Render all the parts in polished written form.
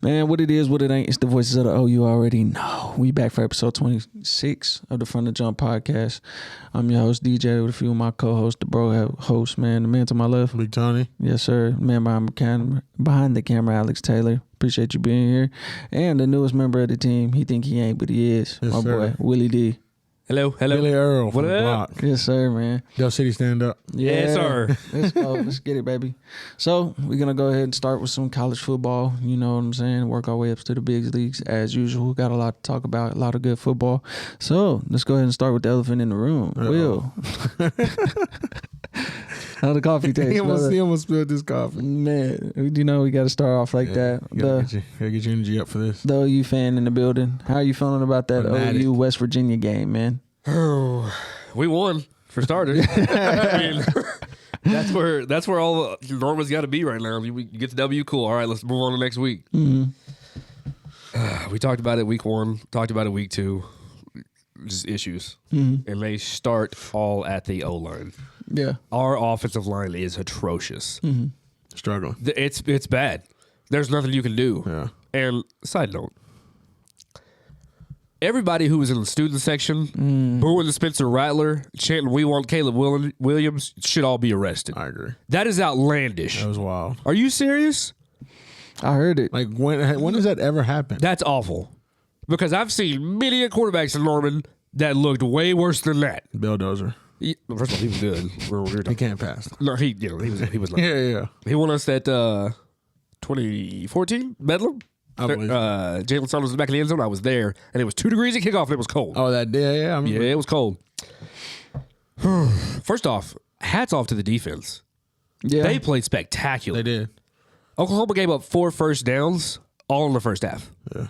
Man, what it is, what it ain't, it's the voices of the O you already know. We back for episode 26 of the From the Jump podcast. I'm your host, DJ, with a few of my co-hosts, the bro host, man, the man to my left. Big Tony. Yes, sir. Man behind the camera, Alex Taylor. Appreciate you being here. And the newest member of the team, he think he ain't, but he is. Yes, my sir. boy, Willie D. Hello. Billy Earl from What the up? block. Yes, sir, man. Del City, stand up. Yes, sir. Let's go. Let's get it, baby. So we're going to go ahead and start with some college football. You know what I'm saying? Work our way up to the big leagues as usual. Got a lot to talk about, a lot of good football. So let's go ahead and start with the elephant in the room. Will. How the coffee taste? He almost spilled this coffee. Man, you know we got to start off like that. Gotta get your energy up for this. The OU fan in the building. How are you feeling about that Fanatic. OU West Virginia game, man? Oh, we won for starters. I mean, that's where all Norman's got to be right now. You get the W, cool. All right, let's move on to next week. Mm-hmm. We talked about it week one. Talked about it week two. Just issues, Mm-hmm. and they start all at the O line. Yeah. Our offensive line is atrocious. Mm-hmm. Struggling. It's bad. There's nothing you can do. Yeah. And side note, everybody who was in the student section, booing the Spencer Rattler, chanting "We want Caleb Williams," should all be arrested. I agree. That is outlandish. That was wild. Are you serious? I heard it. Like, when does that ever happen? That's awful. Because I've seen many quarterbacks in Norman that looked way worse than that. Bulldozer. First of all, he was good. He can't pass. No, he was not. Yeah. He won us that 2014 Bedlam. I believe. Jalen Saunders was back in the end zone. I was there, and it was 2 degrees at kickoff, and it was cold. Oh, that day, yeah. I mean, Yeah, it was cold. First off, hats off to the defense. Yeah. They played spectacular. they did. Oklahoma gave up 4 first downs all in the first half. Yeah.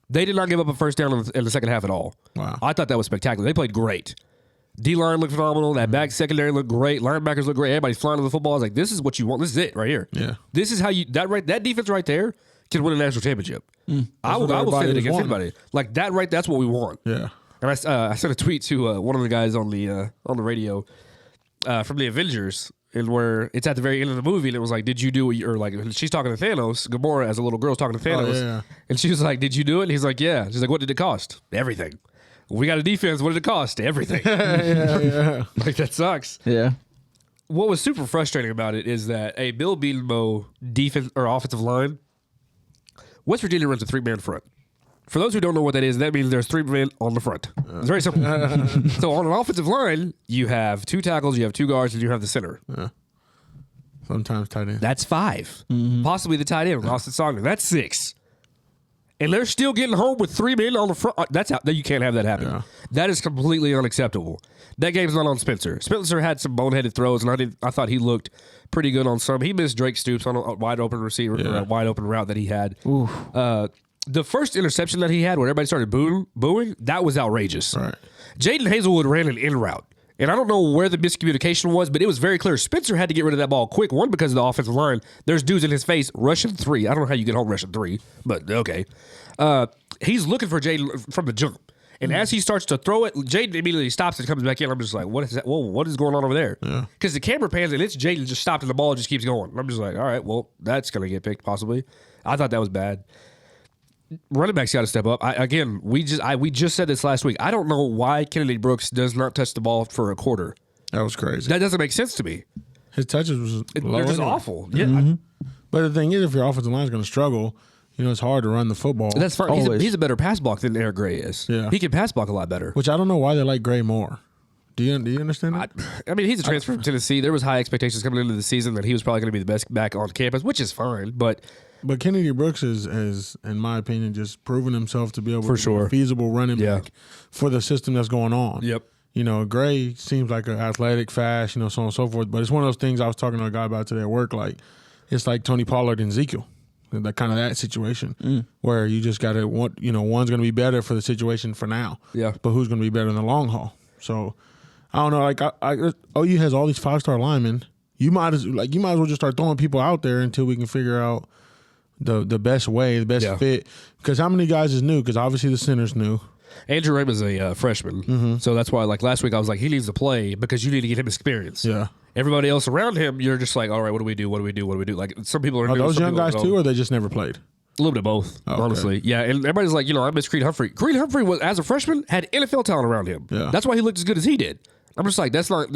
They did not give up a first down in the second half at all. Wow. I thought that was spectacular. They played great. D-line looked phenomenal. That back secondary looked great. Linebackers looked great. Everybody's flying to the football. I was like, this is what you want. This is it right here. Yeah. This is how you that defense right there can win a national championship. I will what say everybody that is against wanting. anybody. Like that right, that's what we want. Yeah. And I sent a tweet to one of the guys on the radio from the Avengers, and where it's at the very end of the movie, and it was like, "Did you do what?" Or like, she's talking to Thanos. Gamora, as a little girl's talking to Thanos, yeah. and she was like, "Did you do it?" And he's like, "Yeah." She's like, "What did it cost?" Everything. We got a defense. What did it cost? Everything. Yeah. Like that sucks. Yeah. What was super frustrating about it is that a Bill Bedenbaugh defense or offensive line, West Virginia runs a 3-man front. For those who don't know what that is, that means there's 3 men on the front. It's very simple. So on an offensive line, you have 2 tackles, you have 2 guards, and you have the center. Sometimes tight end. That's 5. Possibly the tight end, Austin Sogner. That's 6. And they're still getting home with 3 men on the front. That's how you can't have that happen. Yeah. That is completely unacceptable. That game's not on Spencer. Spencer had some boneheaded throws, and I thought he looked pretty good on some. He missed Drake Stoops on a wide open receiver, or a wide open route that he had. The first interception that he had, where everybody started booing, that was outrageous. Right. Jaden Hazelwood ran an in route. And I don't know where the miscommunication was, but it was very clear. Spencer had to get rid of that ball quick. One, because of the offensive line. There's dudes in his face rushing 3. I don't know how you get home rushing 3, but okay. He's looking for Jaden from the jump. And as he starts to throw it, Jaden immediately stops and comes back in. I'm just like, what is that? Whoa, what is going on over there? Because the camera pans and it's Jaden just stopped and the ball just keeps going. I'm just like, all right, well, that's going to get picked possibly. I thought that was bad. Running backs got to step up. We just said this last week. I don't know why Kennedy Brooks does not touch the ball for a quarter. That was crazy. That doesn't make sense to me. His touches was low They're just anyway. awful. Yeah, But the thing is, if your offensive line is going to struggle, it's hard to run the football. that's fine. Always. He's a better pass block than Eric Gray is. Yeah. He can pass block a lot better. Which I don't know why they like Gray more. Do you understand that? I mean, he's a transfer from Tennessee. There was high expectations coming into the season that he was probably going to be the best back on campus, which is fine. But Kennedy Brooks is, in my opinion, just proven himself to be able to be sure. a feasible running Yeah. back for the system that's going on. Yep. Gray seems like an athletic, fast, so on and so forth. But it's one of those things I was talking to a guy about today at work. Like, it's like Tony Pollard and Ezekiel. That situation where you just got to want, one's going to be better for the situation for now. Yeah. But who's going to be better in the long haul? So I don't know. Like OU has all these 5-star linemen. You might as well just start throwing people out there until we can figure out the best way, the best fit. Because how many guys is new? Because obviously the center's new. Andrew Raymond's a freshman, so that's why, like last week, I was like, he needs to play because you need to get him experience. Yeah. Everybody else around him, you're just like, all right, what do we do? What do we do? What do we do? Like some people are Are new, those some young people guys don't. too, or they just never played? A little bit of both, Okay. honestly. Yeah, and everybody's like, I miss Creed Humphrey. Creed Humphrey was, as a freshman, had NFL talent around him. Yeah. That's why he looked as good as he did. I'm just like, that's not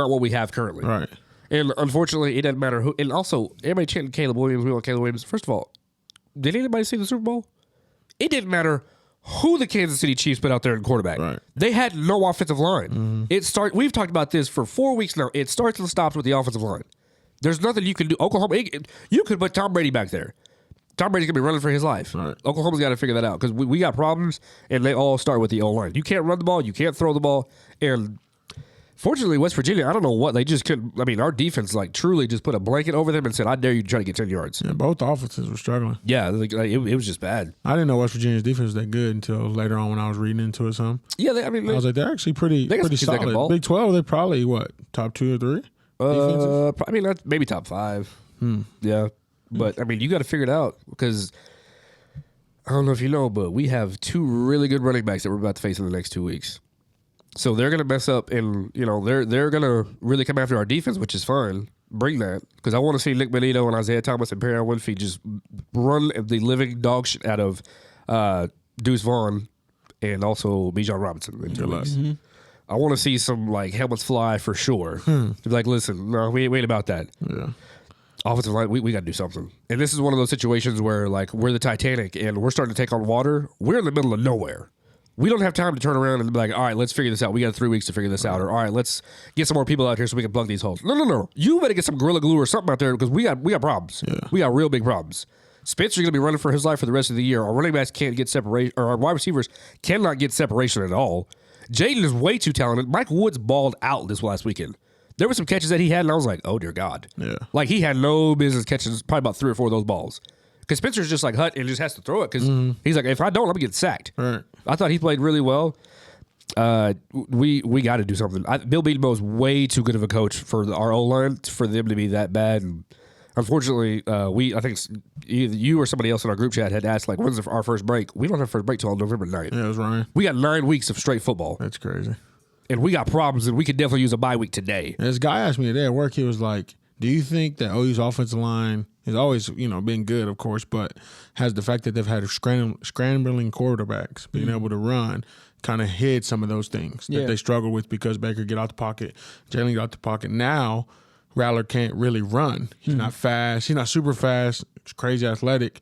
what we have currently. Right. And unfortunately, it doesn't matter who. And also, everybody chanting Caleb Williams. We want Caleb Williams. First of all, did anybody see the Super Bowl? It didn't matter who the Kansas City Chiefs put out there in quarterback. Right. They had no offensive line. We've talked about this for 4 weeks now. It starts and stops with the offensive line. There's nothing you can do. Oklahoma, you could put Tom Brady back there. Tom Brady's going to be running for his life. Right. Oklahoma's got to figure that out because we got problems, and they all start with the O-line. You can't run the ball. You can't throw the ball. And fortunately, West Virginia, I don't know what. They just couldn't. I mean, our defense truly just put a blanket over them and said, I dare you to try to get 10 yards. Yeah, both offenses were struggling. Yeah, it was just bad. I didn't know West Virginia's defense was that good until later on when I was reading into it some. Yeah, I was like, they're actually pretty got some kids that can solid. ball. Big 12, they're probably, top 2 or 3? I mean, that's maybe top 5. Yeah. But, I mean, you got to figure it out because I don't know if you know, but we have 2 really good running backs that we're about to face in the next 2 weeks. So they're going to mess up and, they're going to really come after our defense, which is fine. Bring that because I want to see Nick Benito and Isaiah Thomas and Perry Winfrey just run the living dog shit out of Deuce Vaughn and also Bijan Robinson in 2 weeks. I want to see some helmets fly for sure. To be like, listen, no, we ain't about that. Yeah. Offensive line, we got to do something. And this is one of those situations where we're the Titanic and we're starting to take on water. We're in the middle of nowhere. We don't have time to turn around and be like, all right, let's figure this out. We got 3 weeks to figure this out. Or all right, let's get some more people out here so we can plug these holes. No. You better get some Gorilla Glue or something out there because we got problems. Yeah. We got real big problems. Spencer's going to be running for his life for the rest of the year. Our running backs can't get separation, or our wide receivers cannot get separation at all. Jaden is way too talented. Mike Woods balled out this last weekend. There were some catches that he had, and I was like, oh, dear God. Yeah. He had no business catching probably about 3 or 4 of those balls. Because Spencer's just like Hut and just has to throw it because he's like, if I don't, I'm going to get sacked. Right. I thought he played really well. We got to do something. Bill Beatenbow is way too good of a coach for our O-line for them to be that bad. And unfortunately, I think either you or somebody else in our group chat had asked, when's our first break? We don't have first break till November 9th. Yeah, it was Ryan. We got 9 weeks of straight football. That's crazy. And we got problems, and we could definitely use a bye week today. And this guy asked me today at work, he was like, do you think that OU's offensive line has always, been good, of course, but has the fact that they've had scrambling quarterbacks, being able to run, kind of hid some of those things that they struggle with because Baker get out the pocket, Jalen get out the pocket. Now, Rattler can't really run. He's not fast. He's not super fast. He's crazy athletic.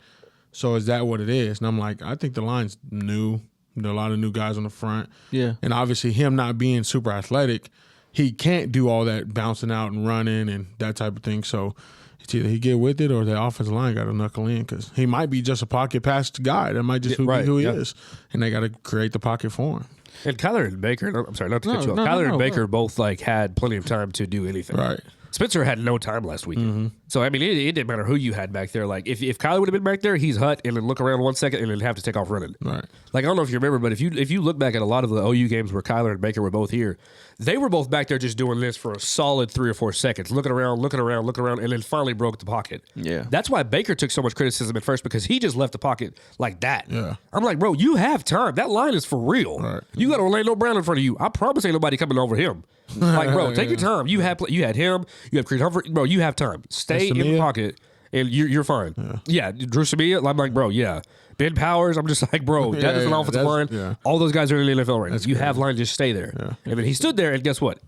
So is that what it is? And I'm like, I think the line's new. There are a lot of new guys on the front. Yeah. And obviously him not being super athletic, he can't do all that bouncing out and running and that type of thing. So it's either he get with it or the offensive line got to knuckle in because he might be just a pocket pass guy. That might just be who he is. And they got to create the pocket for him. And Kyler and Baker, I'm sorry, not to cut you off. Kyler and Baker both had plenty of time to do anything. Right. Spencer had no time last weekend. So, I mean, it didn't matter who you had back there. If Kyler would have been back there, he's Hut and then look around 1 second and then have to take off running. Right. I don't know if you remember, but if you look back at a lot of the OU games where Kyler and Baker were both here, they were both back there just doing this for a solid 3 or 4 seconds, looking around, and then finally broke the pocket. Yeah. That's why Baker took so much criticism at first because he just left the pocket like that. Yeah. I'm like, bro, you have time. That line is for real. Right. You got Orlando Brown in front of you. I promise ain't nobody coming over him. Bro, take your time. You had him. You have Creed Humphrey. Bro, you have time. Stay in the pocket, and you're fine. Yeah, Drew Samia. I'm like, bro, yeah. Ben Powers. I'm just like, bro, that is an offensive line. Yeah. All those guys are in the NFL right now. You have line, just stay there. Yeah. And then he stood there, and guess what?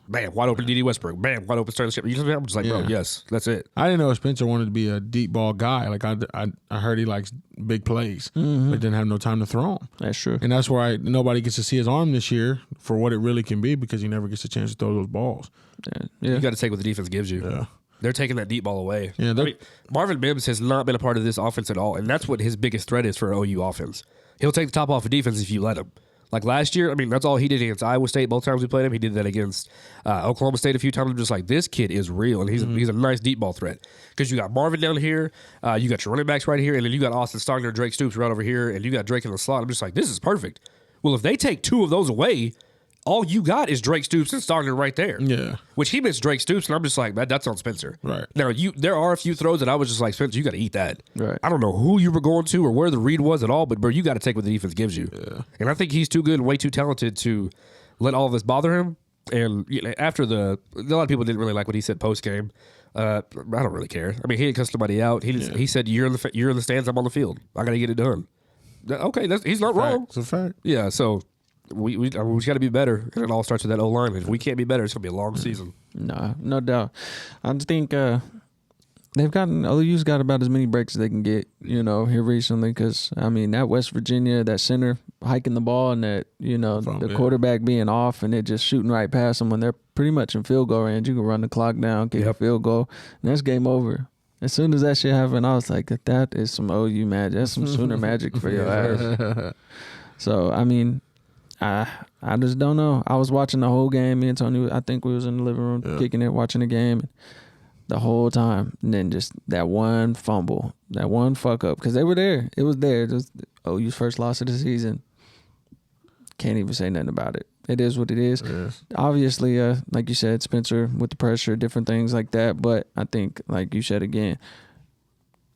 Bam, wide open D.D. Westbrook. Bam, wide open Sterling Shepard. You know what I'm just like, bro, yes, that's it. I didn't know Spencer wanted to be a deep ball guy. I heard he likes big plays, but didn't have no time to throw them. That's true. And that's why nobody gets to see his arm this year for what it really can be because he never gets a chance to throw those balls. You got to take what the defense gives you. Yeah. They're taking that deep ball away. Yeah, Marvin Mims has not been a part of this offense at all, and that's what his biggest threat is for OU offense. He'll take the top off of defense if you let him. Like last year, I mean, that's all he did against Iowa State. Both times we played him, he did that against Oklahoma State a few times. I'm just like, this kid is real, and he's a nice deep ball threat. Because you got Marvin down here, you got your running backs right here, and then you got Austin Stogner, Drake Stoops right over here, and you got Drake in the slot. I'm just like, this is perfect. Well, if they take 2 of those away, all you got is Drake Stoops and Stogner right there. Yeah. Which he missed Drake Stoops, and I'm just like, that's on Spencer. Right. Now, there are a few throws that I was just like, Spencer, you got to eat that. Right. I don't know who you were going to or where the read was at all, but, bro, you got to take what the defense gives you. Yeah. And I think he's too good and way too talented to let all of this bother him. And after a lot of people didn't really like what he said post-game I don't really care. I mean, he didn't cut somebody out. He said, "You're in the stands. I'm on the field. I got to get it done." Okay, he's not wrong. It's a fact. Yeah, so we got to be better, and it all starts with that O-line. If we can't be better, it's gonna be a long season. No doubt. I think OU's got about as many breaks as they can get, here recently. Because I mean, that West Virginia, that center hiking the ball, and that quarterback being off, and it just shooting right past them when they're pretty much in field goal range. You can run the clock down, kick a field goal, and that's game over. As soon as that shit happened, I was like, that is some OU magic. That's some Sooner magic for your ass. So I mean, I just don't know. I was watching the whole game. Me and Tony, I think we was in the living room kicking it, watching the game the whole time. And then just that one fumble, that one fuck up. Because they were there. It was there. It was OU's first loss of the season. Can't even say nothing about it. It is what it is. Yes. Obviously, like you said, Spencer with the pressure, different things like that. But I think, like you said again,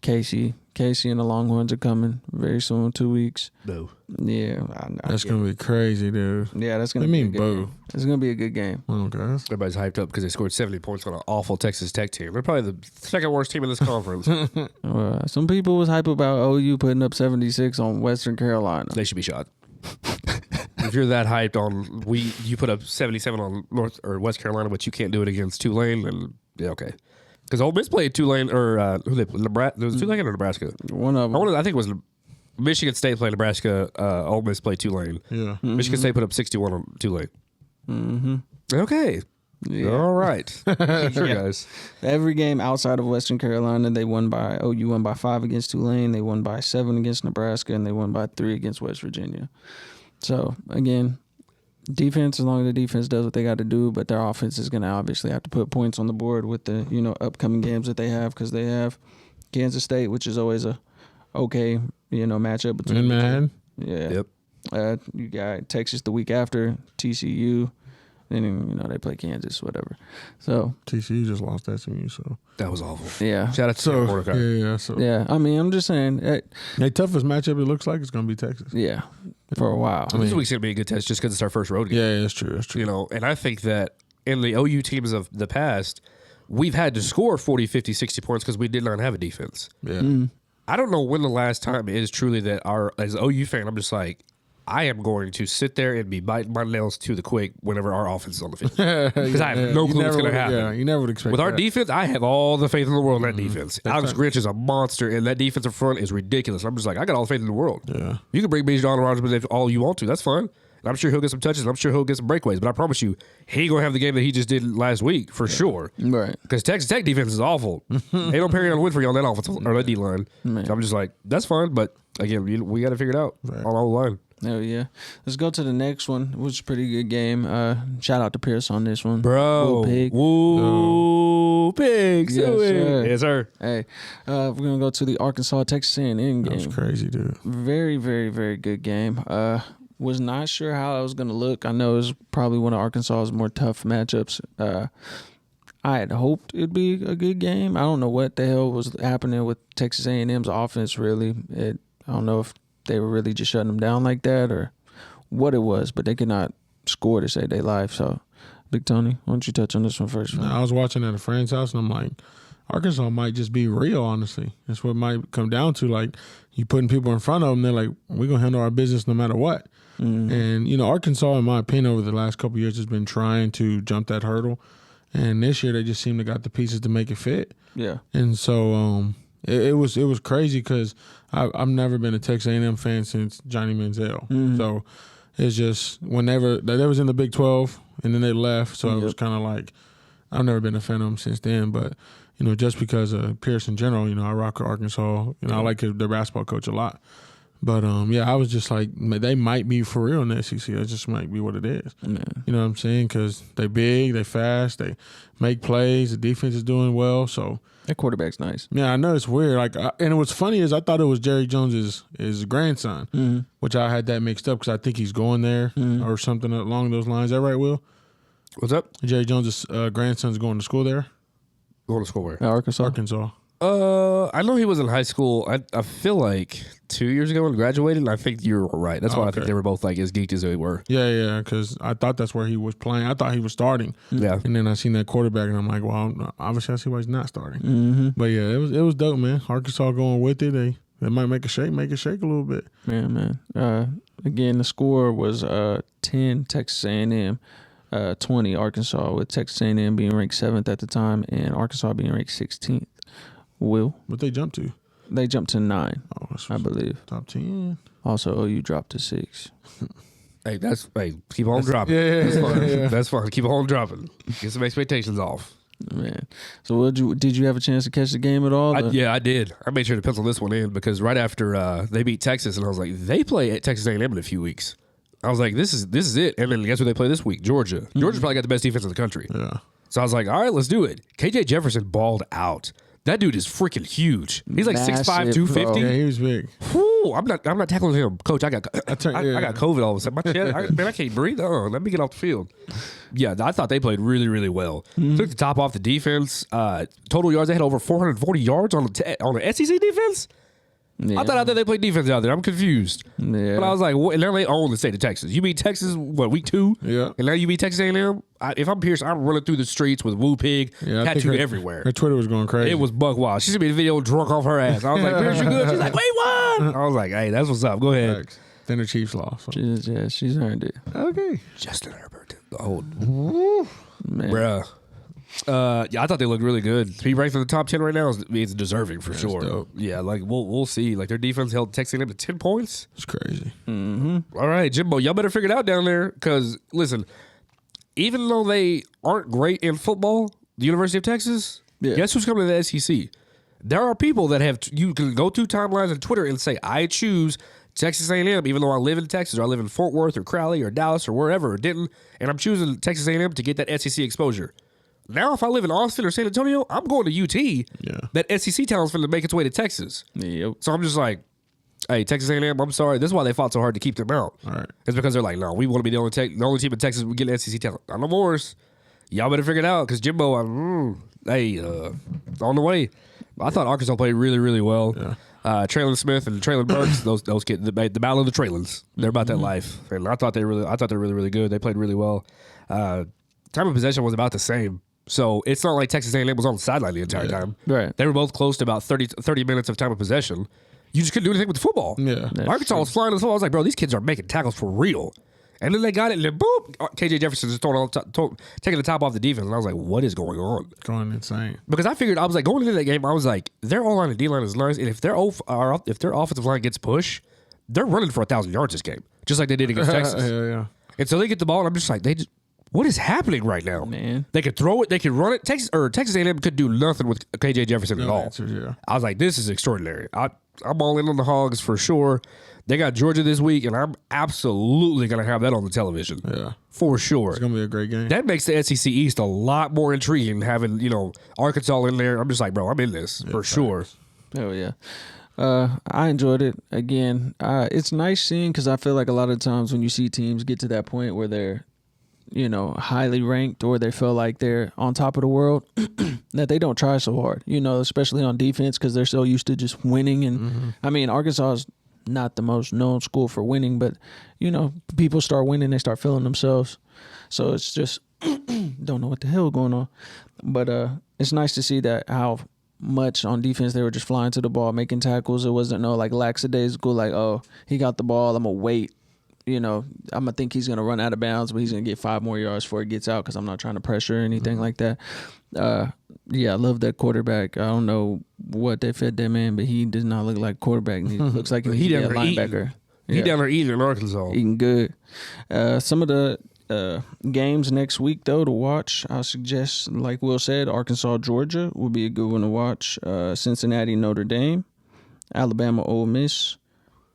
Casey and the Longhorns are coming very soon, 2 weeks. Boo. Yeah. That's going to be crazy, dude. Yeah, that's going to be a good game. It's going to be a good game. Okay. Everybody's hyped up because they scored 70 points on an awful Texas Tech team. They're probably the second worst team in this conference. Some people was hype about OU putting up 76 on Western Carolina. They should be shot. If you're that hyped on you put up 77 on North or West Carolina, but you can't do it against Tulane, then yeah, okay. Because Ole Miss played Tulane or who they played? Nebraska. Was it Tulane or Nebraska? One of them. I think it was Michigan State played Nebraska. Ole Miss played Tulane. Yeah. Mm-hmm. Michigan State put up 61 on Tulane. Mm-hmm. Okay. Yeah. All right. Sure, guys. Every game outside of Western Carolina, OU won by 5 against Tulane. They won by 7 against Nebraska, and they won by 3 against West Virginia. So, again, defense, as long as the defense does what they got to do, but their offense is going to obviously have to put points on the board with the, upcoming games that they have, because they have Kansas State, which is always a okay, matchup between in Manhattan. Yeah. Yep. You got Texas the week after, TCU. Then, they play Kansas, whatever. So TCU just lost that to me, so that was awful. Yeah. Shout out to Mordecai. Yeah. I mean, I'm just saying. The toughest matchup it looks like it's going to be Texas. Yeah. For a while. This week's going to be a good test just because it's our first road game. Yeah, that's true. That's true. And I think that in the OU teams of the past, we've had to score 40, 50, 60 points because we did not have a defense. Yeah. I don't know when the last time it is truly that as an OU fan, I'm just like, I am going to sit there and be biting my nails to the quick whenever our offense is on the field. Because I have no clue what's going to happen. Yeah, you never would expect With our that. defense, I have all the faith in the world in that defense. Alex Grinch is a monster, and that defensive front is ridiculous. I'm just like, I got all the faith in the world. Yeah. You can bring Bijan Rodgers if all you want to. That's fine. I'm sure he'll get some touches. I'm sure he'll get some breakaways. But I promise you, he ain't going to have the game that he just did last week, for sure. Right. Because Texas Tech defense is awful. Ain't no Perrion Winfrey on that offense or that D-line. So I'm just like, that's fine. But, again, we got to figure it out on our line. Oh, yeah. Let's go to the next one, which is a pretty good game. Shout out to Pierce on this one. Bro. Woo Pigs. Yes, sir. Yes, sir. Hey, we're going to go to the Arkansas-Texas A&M game. That was crazy, dude. Very, very, very good game. Was not sure how it was going to look. I know it was probably one of Arkansas's more tough matchups. I had hoped it'd be a good game. I don't know what the hell was happening with Texas A&M's offense, really. I don't know if they were really just shutting them down like that or what it was, but they could not score to save their life. So, Big Tony, why don't you touch on this one first? I was watching at a friend's house, and I'm like, Arkansas might just be real, honestly. That's what it might come down to. Like, you putting people in front of them, they're like, we're going to handle our business no matter what. Mm-hmm. And, Arkansas, in my opinion, over the last couple of years has been trying to jump that hurdle. And this year, they just seem to got the pieces to make it fit. Yeah. And so it was crazy because I've never been a Texas A&M fan since Johnny Manziel. Mm-hmm. So it's just whenever they was in the Big 12 and then they left. So it was kind of like I've never been a fan of them since then. But, just because of Pierce in general, I rock with Arkansas. I like their basketball coach a lot. But, I was just like, they might be for real in the SEC. That just might be what it is. Yeah. You know what I'm saying? Because they big, they fast, they make plays. The defense is doing well. So that quarterback's nice. Yeah, I know it's weird. And what's funny is I thought it was Jerry Jones's grandson, which I had that mixed up because I think he's going there or something along those lines. Is that right, Will? What's up? Jerry Jones's grandson's going to school there. Going to school where? Arkansas. Arkansas. I know he was in high school. I feel like 2 years ago when he graduated. And I think you're right. That's why I think they were both like as geeked as they were. Yeah, because I thought that's where he was playing. I thought he was starting. Yeah. And then I seen that quarterback, and I'm like, well, obviously I see why he's not starting. But yeah, it was dope, man. Arkansas going with it. They might make it shake a little bit. Yeah, man. Again, the score was 10 Texas A&M, 20 Arkansas, with Texas A&M being ranked 7th at the time and Arkansas being ranked 16th. What they jumped to? They jumped to 9, that's I believe. top 10. Also, OU dropped to 6. Hey, keep on dropping. Yeah, That's fine. yeah. That's fine. Keep on dropping. Get some expectations off. Man, so did you have a chance to catch the game at all? Yeah, I did. I made sure to pencil this one in because right after they beat Texas, and I was like, they play at Texas A&M in a few weeks. I was like, this is it. And then guess what they play this week? Georgia. Georgia's probably got the best defense in the country. Yeah. So I was like, all right, let's do it. KJ Jefferson balled out. That dude is freaking huge. He's like Massive, 6'5", 250. Yeah, he was big. Whew, I'm not tackling him, Coach. I got COVID all of a sudden. My chest, I can't breathe. Oh, let me get off the field. Yeah, I thought they played really, really well. Took the top off the defense. Total yards, they had over 440 yards on the SEC defense. Yeah. I thought they played defense out there. I'm confused. Yeah. But I was like, what? And now they own the state of Texas. You beat Texas, week 2? Yeah. And now you beat Texas A&M? If I'm Pierce, I'm running through the streets with Woo Pig tattooed everywhere. Her Twitter was going crazy. It was buck wild. She sent me a video drunk off her ass. I was like, Pierce, you good? She's like, wait, what? I was like, hey, that's what's up. Go ahead. Facts. Then the Chiefs lost. So. She's earned it. Okay. Justin Herbert. Oh, Man. bruh. Yeah, I thought they looked really good. To be ranked in the top 10 right now is deserving for sure. dope. Yeah, like we'll see. Like their defense held Texas A&M to 10 points. It's crazy. All right, Jimbo, y'all better figure it out down there. Because listen, even though they aren't great in football, the University of Texas, guess who's coming to the SEC? There are people that have. You can go through timelines on Twitter and say, I choose Texas A&M, even though I live in Texas or I live in Fort Worth or Crowley or Dallas or wherever or Denton, and I'm choosing Texas A&M to get that SEC exposure. Now, if I live in Austin or San Antonio, I'm going to UT. Yeah. That SEC talent's going to make its way to Texas. Yep. So I'm just like, hey, Texas A&M, I'm sorry. This is why they fought so hard to keep them out. All right. It's because they're like, no, we want to be the only team in Texas we get an SEC talent. No more. Y'all better figure it out because Jimbo, on the way. I thought Arkansas played really, really well. Yeah. Traylon Smith and Traylon Burks, those kids, the battle of the Traylons. They're about that life, and I thought they were really, really good. They played really well. Time of possession was about the same. So it's not like Texas A&M was on the sideline the entire time. Right. They were both close to about 30 minutes of time of possession. You just couldn't do anything with the football. Yeah. Arkansas was flying the football. I was like, bro, these kids are making tackles for real. And then they got it, and then boom, KJ Jefferson just taking the top off the defense. And I was like, what is going on? Going insane. Because I figured, I was like, going into that game, I was like, their O-line and D-line is nice. And if their offensive line gets pushed, they're running for 1,000 yards this game, just like they did against Texas. Yeah. And so they get the ball, and I'm just like, what is happening right now? Man. They could throw it, they could run it. Texas A&M could do nothing with KJ Jefferson at all. Answers, yeah. I was like, this is extraordinary. I'm all in on the Hogs for sure. They got Georgia this week, and I'm absolutely going to have that on the television. Yeah. For sure. It's going to be a great game. That makes the SEC East a lot more intriguing having, Arkansas in there. I'm just like, bro, I'm in this for sure. Oh, yeah. I enjoyed it. Again, it's nice seeing because I feel like a lot of times when you see teams get to that point where they're, highly ranked or they feel like they're on top of the world, that they don't try so hard, especially on defense because they're so used to just winning. And I mean, Arkansas is not the most known school for winning, but, people start winning, they start feeling themselves. So it's just don't know what the hell going on. But it's nice to see that how much on defense they were just flying to the ball, making tackles. It wasn't no like lackadaisical, like, oh, he got the ball, I'm going to wait. I'm going to think he's going to run out of bounds, but he's going to get 5 more yards before he gets out because I'm not trying to pressure or anything like that. I love that quarterback. I don't know what they fed that man, but he does not look like a quarterback. He looks like he's a linebacker. He down there eating in Arkansas. Eating good. Some of the games next week, though, to watch, I suggest, like Will said, Arkansas, Georgia will be a good one to watch. Cincinnati, Notre Dame. Alabama, Ole Miss.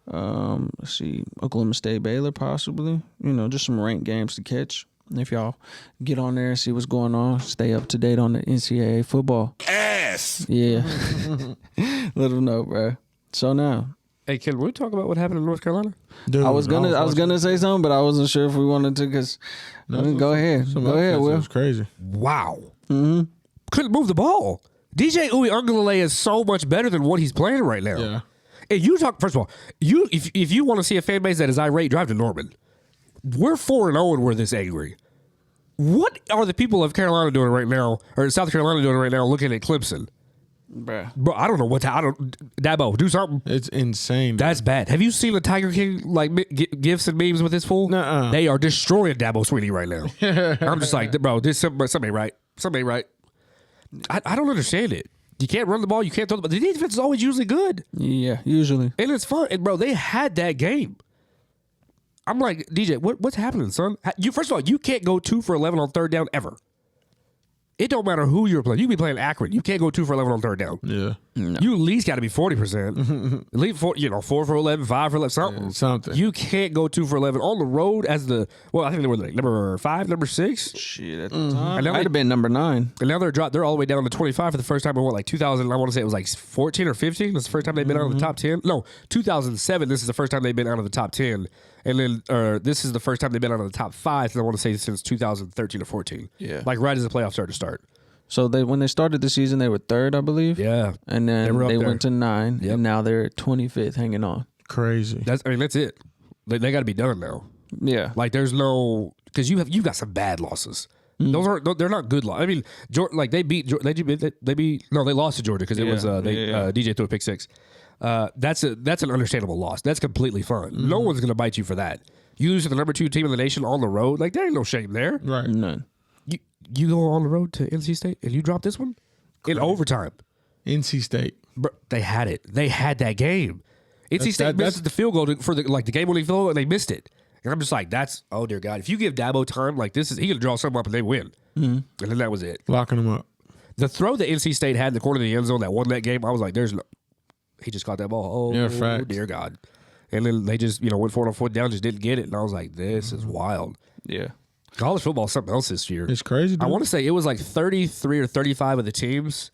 Let's see, Oklahoma State, Baylor, possibly. Just some ranked games to catch. If y'all get on there and see what's going on, stay up to date on the NCAA football. Ass. Yeah. Let them know, bro. So now, Hey, can we talk about what happened in North Carolina? Dude, I was gonna say something, but I wasn't sure if we wanted to. Cause go ahead, Some go ahead, offense, Will. It was crazy. Wow. Couldn't move the ball. DJ Uiagalelei is so much better than what he's playing right now. Yeah. And you talk first of all, if you want to see a fan base that is irate, drive to Norman. We're 4-0 and we're this angry. What are the people of Carolina doing right now, or South Carolina doing right now, looking at Clemson? Bruh. Bro, I don't know what. I don't. Dabo, do something. It's insane. That's bad. Have you seen the Tiger King like gifs and memes with this fool? Nuh-uh. They are destroying Dabo Sweeney right now. I'm just like, bro, this something ain't right. Something ain't right. I don't understand it. You can't run the ball. You can't throw the ball. The defense is always usually good, Yeah, usually. and it's fun. And bro, they had that game. I'm like, DJ, what's happening, son? You first of all, you can't go 2 for 11 on third down ever. It don't matter who you're playing. You can be playing Akron. You can't go 2 for 11 on third down. Yeah. You at least got to be 40%. At least 4 for 11, 5 for 11, something. Something. You can't go 2 for 11 on the road as I think they were like number 5, number 6. Shit, at the time. And now Might have been number 9. And now they're all the way down to 25 for the first time in like 2000. I want to say it was like 14 or 15. That's the first time they've been out of the top 10. No, 2007. This is the first time they've been out of the top 10. And then this is the first time they've been out of the top 5. And I want to say since 2013 or 14. Yeah. Like right as the playoffs started to start. So when they started the season, they were 3rd, I believe. Yeah. And then were up they there. went to 9, Yep. and now they're 25th, hanging on. Crazy. That's it. They got to be done now. Yeah. Like there's no because you got some bad losses. They're not good losses. I mean, they lost to Georgia because it was DJ threw a pick 6. That's an understandable loss. That's completely fine. No one's gonna bite you for that. You lose to the number 2 team in the nation on the road. Like there ain't no shame there. Right. None. You go on the road to NC State and you drop this one in overtime. NC State. Bro, they had it. They had that game. NC State misses the field goal for the game winning field goal and they missed it. And I'm just like, oh dear God. If you give Dabo time like this, he gonna draw something up and they win. And then that was it. Locking them up. The throw that NC State had in the corner of the end zone that won that game, I was like, he just caught that ball. Oh, Yeah, facts. dear God. And then they just, went for it on 4th down, just didn't get it. And I was like, this is wild. Yeah. College football is something else this year. It's crazy. Dude. I want to say it was like 33 or 35 of the teams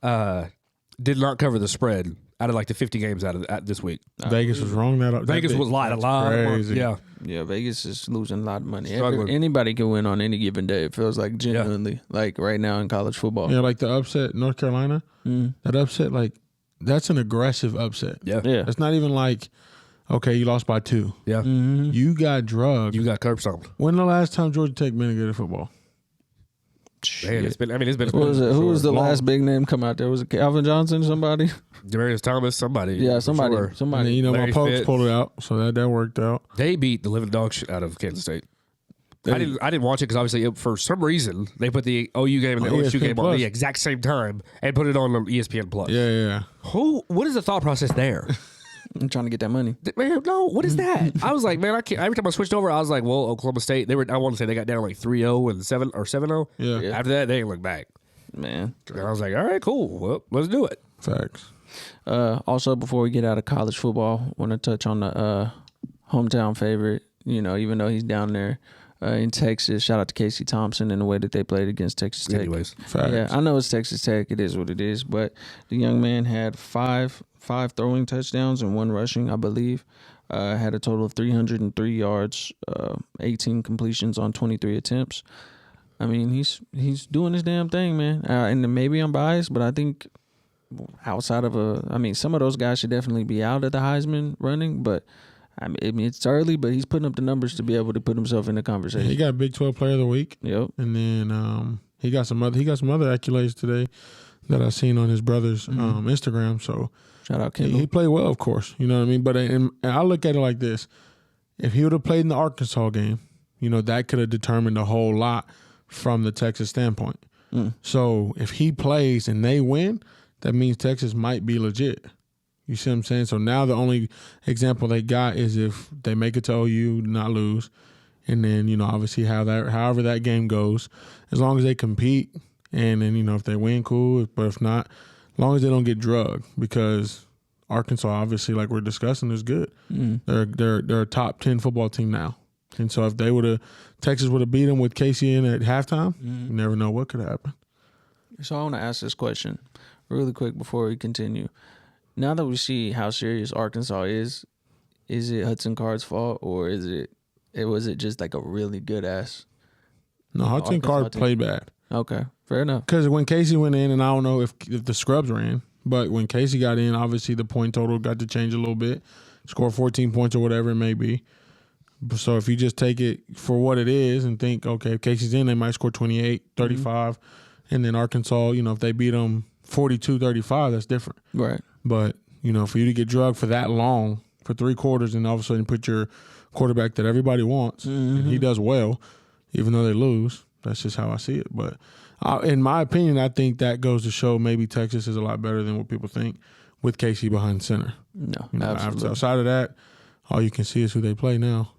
did not cover the spread out of like the 50 games out of this week. Vegas was wrong. Vegas was lying a lot. Crazy. Yeah. Yeah, Vegas is losing a lot of money. Struggling. Anybody can win on any given day. It feels like genuinely, like right now in college football. Yeah, like the upset, North Carolina. That upset, like that's an aggressive upset. Yeah. Yeah. It's not even like, okay, you lost by 2. Yeah. You got drugged. You got curb stomped. When the last time Georgia Tech been good at football? Man, it's been Who was it? Who was the Long. last big name come out there? Was it Calvin Johnson? Somebody? Demarius Thomas, somebody. Yeah, for somebody. sure. And Somebody. then, my Larry Pokes Fitz. pulled it out, so that worked out. They beat the living dog shit out of Kansas State. I didn't watch it because obviously for some reason they put the OU game and the On OSU ESPN game on Plus. the exact same time and put it on ESPN Plus. Yeah. What is the thought process there? I'm trying to get that money. Man, no, what is that? I was like, man, I can't. Every time I switched over, I was like, well, Oklahoma State, I want to say they got down like 3-0 and 7-0. Yeah. After that, they didn't look back. Man. And I was like, all right, cool. Well, let's do it. Facts. Also, before we get out of college football, want to touch on the hometown favorite. Even though he's down there in Texas, shout out to Casey Thompson and the way that they played against Texas Tech. Anyways, Facts. Yeah, I know it's Texas Tech. It is what it is. But the young man had five throwing touchdowns and 1 rushing, I believe. Had a total of 303 yards, 18 completions on 23 attempts. I mean, he's doing his damn thing, man. And maybe I'm biased, but I think outside of some of those guys should definitely be out at the Heisman running. But I mean, it's early, but he's putting up the numbers to be able to put himself in the conversation. He got Big 12 Player of the Week. Yep. And then he got some other accolades today that I seen on his brother's Instagram. So Shout out Kendall. he played well, of course. You know what I mean? But and I look at it like this: if he would have played in the Arkansas game, that could have determined a whole lot from the Texas standpoint. So if he plays and they win, that means Texas might be legit. You see what I'm saying? So now the only example they got is if they make it to OU, not lose, and then obviously however that game goes, as long as they compete, and then if they win, cool. But if not, as long as they don't get drugged, because Arkansas obviously, like we're discussing, is good. They're a top 10 football team now, and so if Texas would have beat them with Casey in at halftime, you never know what could happen. So I want to ask this question really quick before we continue. Now that we see how serious Arkansas is it Hudson Card's fault, or was it just like a really good ass? No, Hudson Arkansas Card team. played bad. Okay, fair enough. Because when Casey went in, and I don't know if the scrubs ran, but when Casey got in, obviously the point total got to change a little bit. Score 14 points or whatever it may be. So if you just take it for what it is and think, okay, if Casey's in, they might score 28, 35. And then Arkansas, if they beat them 42-35, that's different. Right. But, for you to get drugged for that long, for 3 quarters, and all of a sudden put your quarterback that everybody wants, and he does well, even though they lose, that's just how I see it. But in my opinion, I think that goes to show maybe Texas is a lot better than what people think with Casey behind center. No, Absolutely. Outside of that, all you can see is who they play now.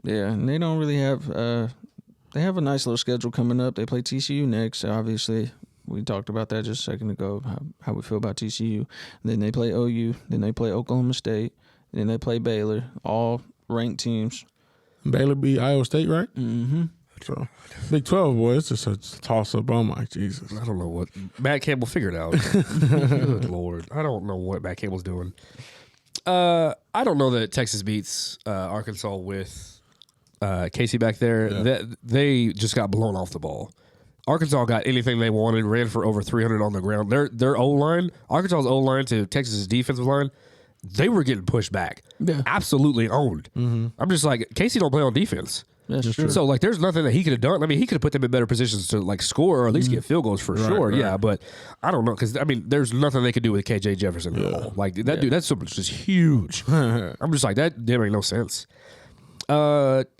Yeah, and they don't really have they have a nice little schedule coming up. They play TCU next. Obviously, we talked about that just a second ago, how we feel about TCU. And then they play OU. Then they play Oklahoma State. Then they play Baylor, all ranked teams. Baylor beat Iowa State, right? Mm-hmm. So, Big 12, boy, it's just a toss-up. Oh, my Jesus. I don't know what Matt Campbell figured out. Good Lord. I don't know what Matt Campbell's doing. I don't know that Texas beats Arkansas with Casey back there. Yeah. They just got blown off the ball. Arkansas got anything they wanted, ran for over 300 on the ground. Their O-line, Arkansas's O-line to Texas's defensive line, they were getting pushed back. Yeah. Absolutely owned. Mm-hmm. I'm just like, Casey don't play on defense. That's true. So, there's nothing that he could have done. I mean, he could have put them in better positions to, score or at least get field goals for sure. right. Yeah, but I don't know because, there's nothing they could do with KJ Jefferson at all. Like, that dude, that's just huge. I'm just like, that make no sense.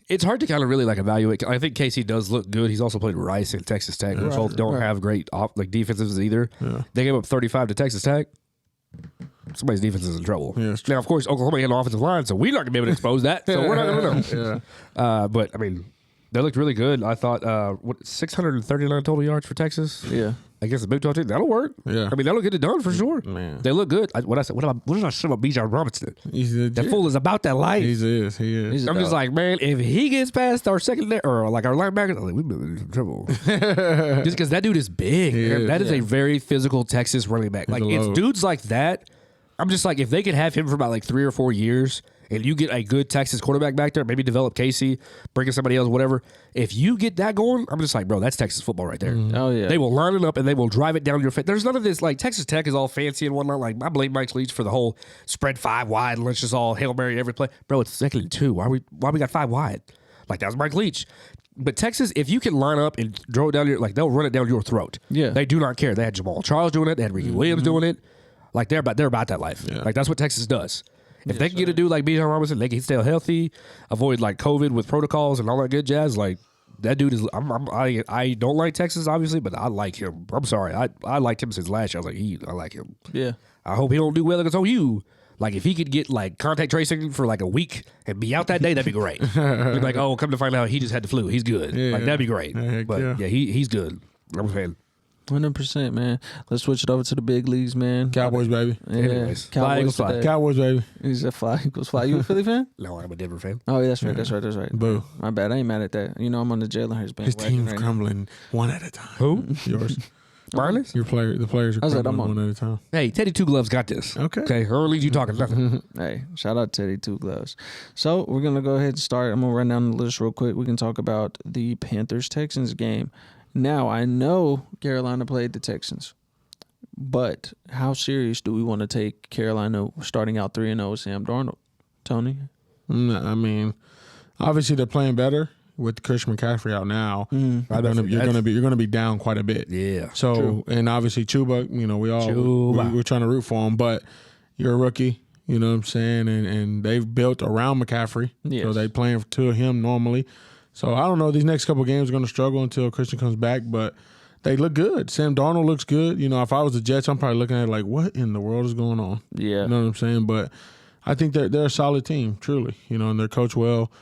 It's hard to kind of really evaluate. I think Casey does look good. He's also played Rice and Texas Tech. Right, both don't have great defenses either. Yeah. They gave up 35 to Texas Tech. Somebody's defense is in trouble. Yeah, now, of course, Oklahoma had an offensive line, so we're not going to be able to expose that. So we're not going to know. Yeah. But they looked really good. I thought 639 total yards for Texas. Yeah. Against the Big 12 team, that'll work. Yeah. That'll get it done for sure. Man. They look good. What did I say about Bijan Robinson? That fool is about that life. He is. I'm just like, man, if he gets past our secondary or our linebackers, we've been in trouble. Just because that dude is big. That is a very physical Texas running back. It's dudes like that. I'm just like, if they could have him for about 3 or 4 years and you get a good Texas quarterback back there, maybe develop Casey, bring in somebody else, whatever. If you get that going, I'm just like, bro, that's Texas football right there. Oh, yeah. They will line it up and they will drive it down your face. There's none of this, Texas Tech is all fancy and whatnot. I blame Mike Leach for the whole spread 5 wide and let's just all Hail Mary every play. Bro, it's 2nd and 2. Why we got 5 wide? That was Mike Leach. But Texas, if you can line up and throw it down they'll run it down your throat. Yeah. They do not care. They had Jamal Charles doing it. They had Ricky Williams doing it. They're about that life. Yeah. That's what Texas does. If they can get a dude like Bijan Robinson, they can stay healthy, avoid COVID with protocols and all that good jazz. That dude is. I don't like Texas obviously, but I like him. I'm sorry, I liked him since last year. I was like, I like him. Yeah. I hope he don't do well against OU. If he could get contact tracing for a week and be out that day, that'd be great. Be oh, come to find out he just had the flu. He's good. Yeah. That'd be great. But he's good. I'm a fan. 100%, man. Let's switch it over to the big leagues, man. Cowboys, baby. Yeah. Anyways, Cowboys fly. today. Cowboys, baby. He's a Fly Eagles fly. You a Philly fan? No, I'm a Denver fan. Oh, yeah, that's right. That's right. Boo. My bad. I ain't mad at that. I'm on the Jalen Hurts His bandwagon team's right crumbling one at a time. Who? Yours. Marlins? The players are I said I'm crumbling on. one at a time. Hey, Teddy Two Gloves got this. Okay. Okay. I don't need you talking nothing. now. Hey, shout out Teddy Two Gloves. So we're going to go ahead and start. I'm going to run down the list real quick. We can talk about the Panthers-Texans game. Now, I know Carolina played the Texans. But how serious do we want to take Carolina starting out 3-0 with Sam Darnold? Tony? Obviously they're playing better with Christian McCaffrey out now. You're gonna be down quite a bit. Yeah. So True. And obviously Chuba, we're trying to root for him, but you're a rookie. You know what I'm saying? And they've built around McCaffrey. Yes. So they playing to him normally. So I don't know. These next couple games are going to struggle until Christian comes back, but they look good. Sam Darnold looks good. If I was the Jets, I'm probably looking at it what in the world is going on? Yeah. You know what I'm saying? But I think they're a solid team, truly. And they're coached well.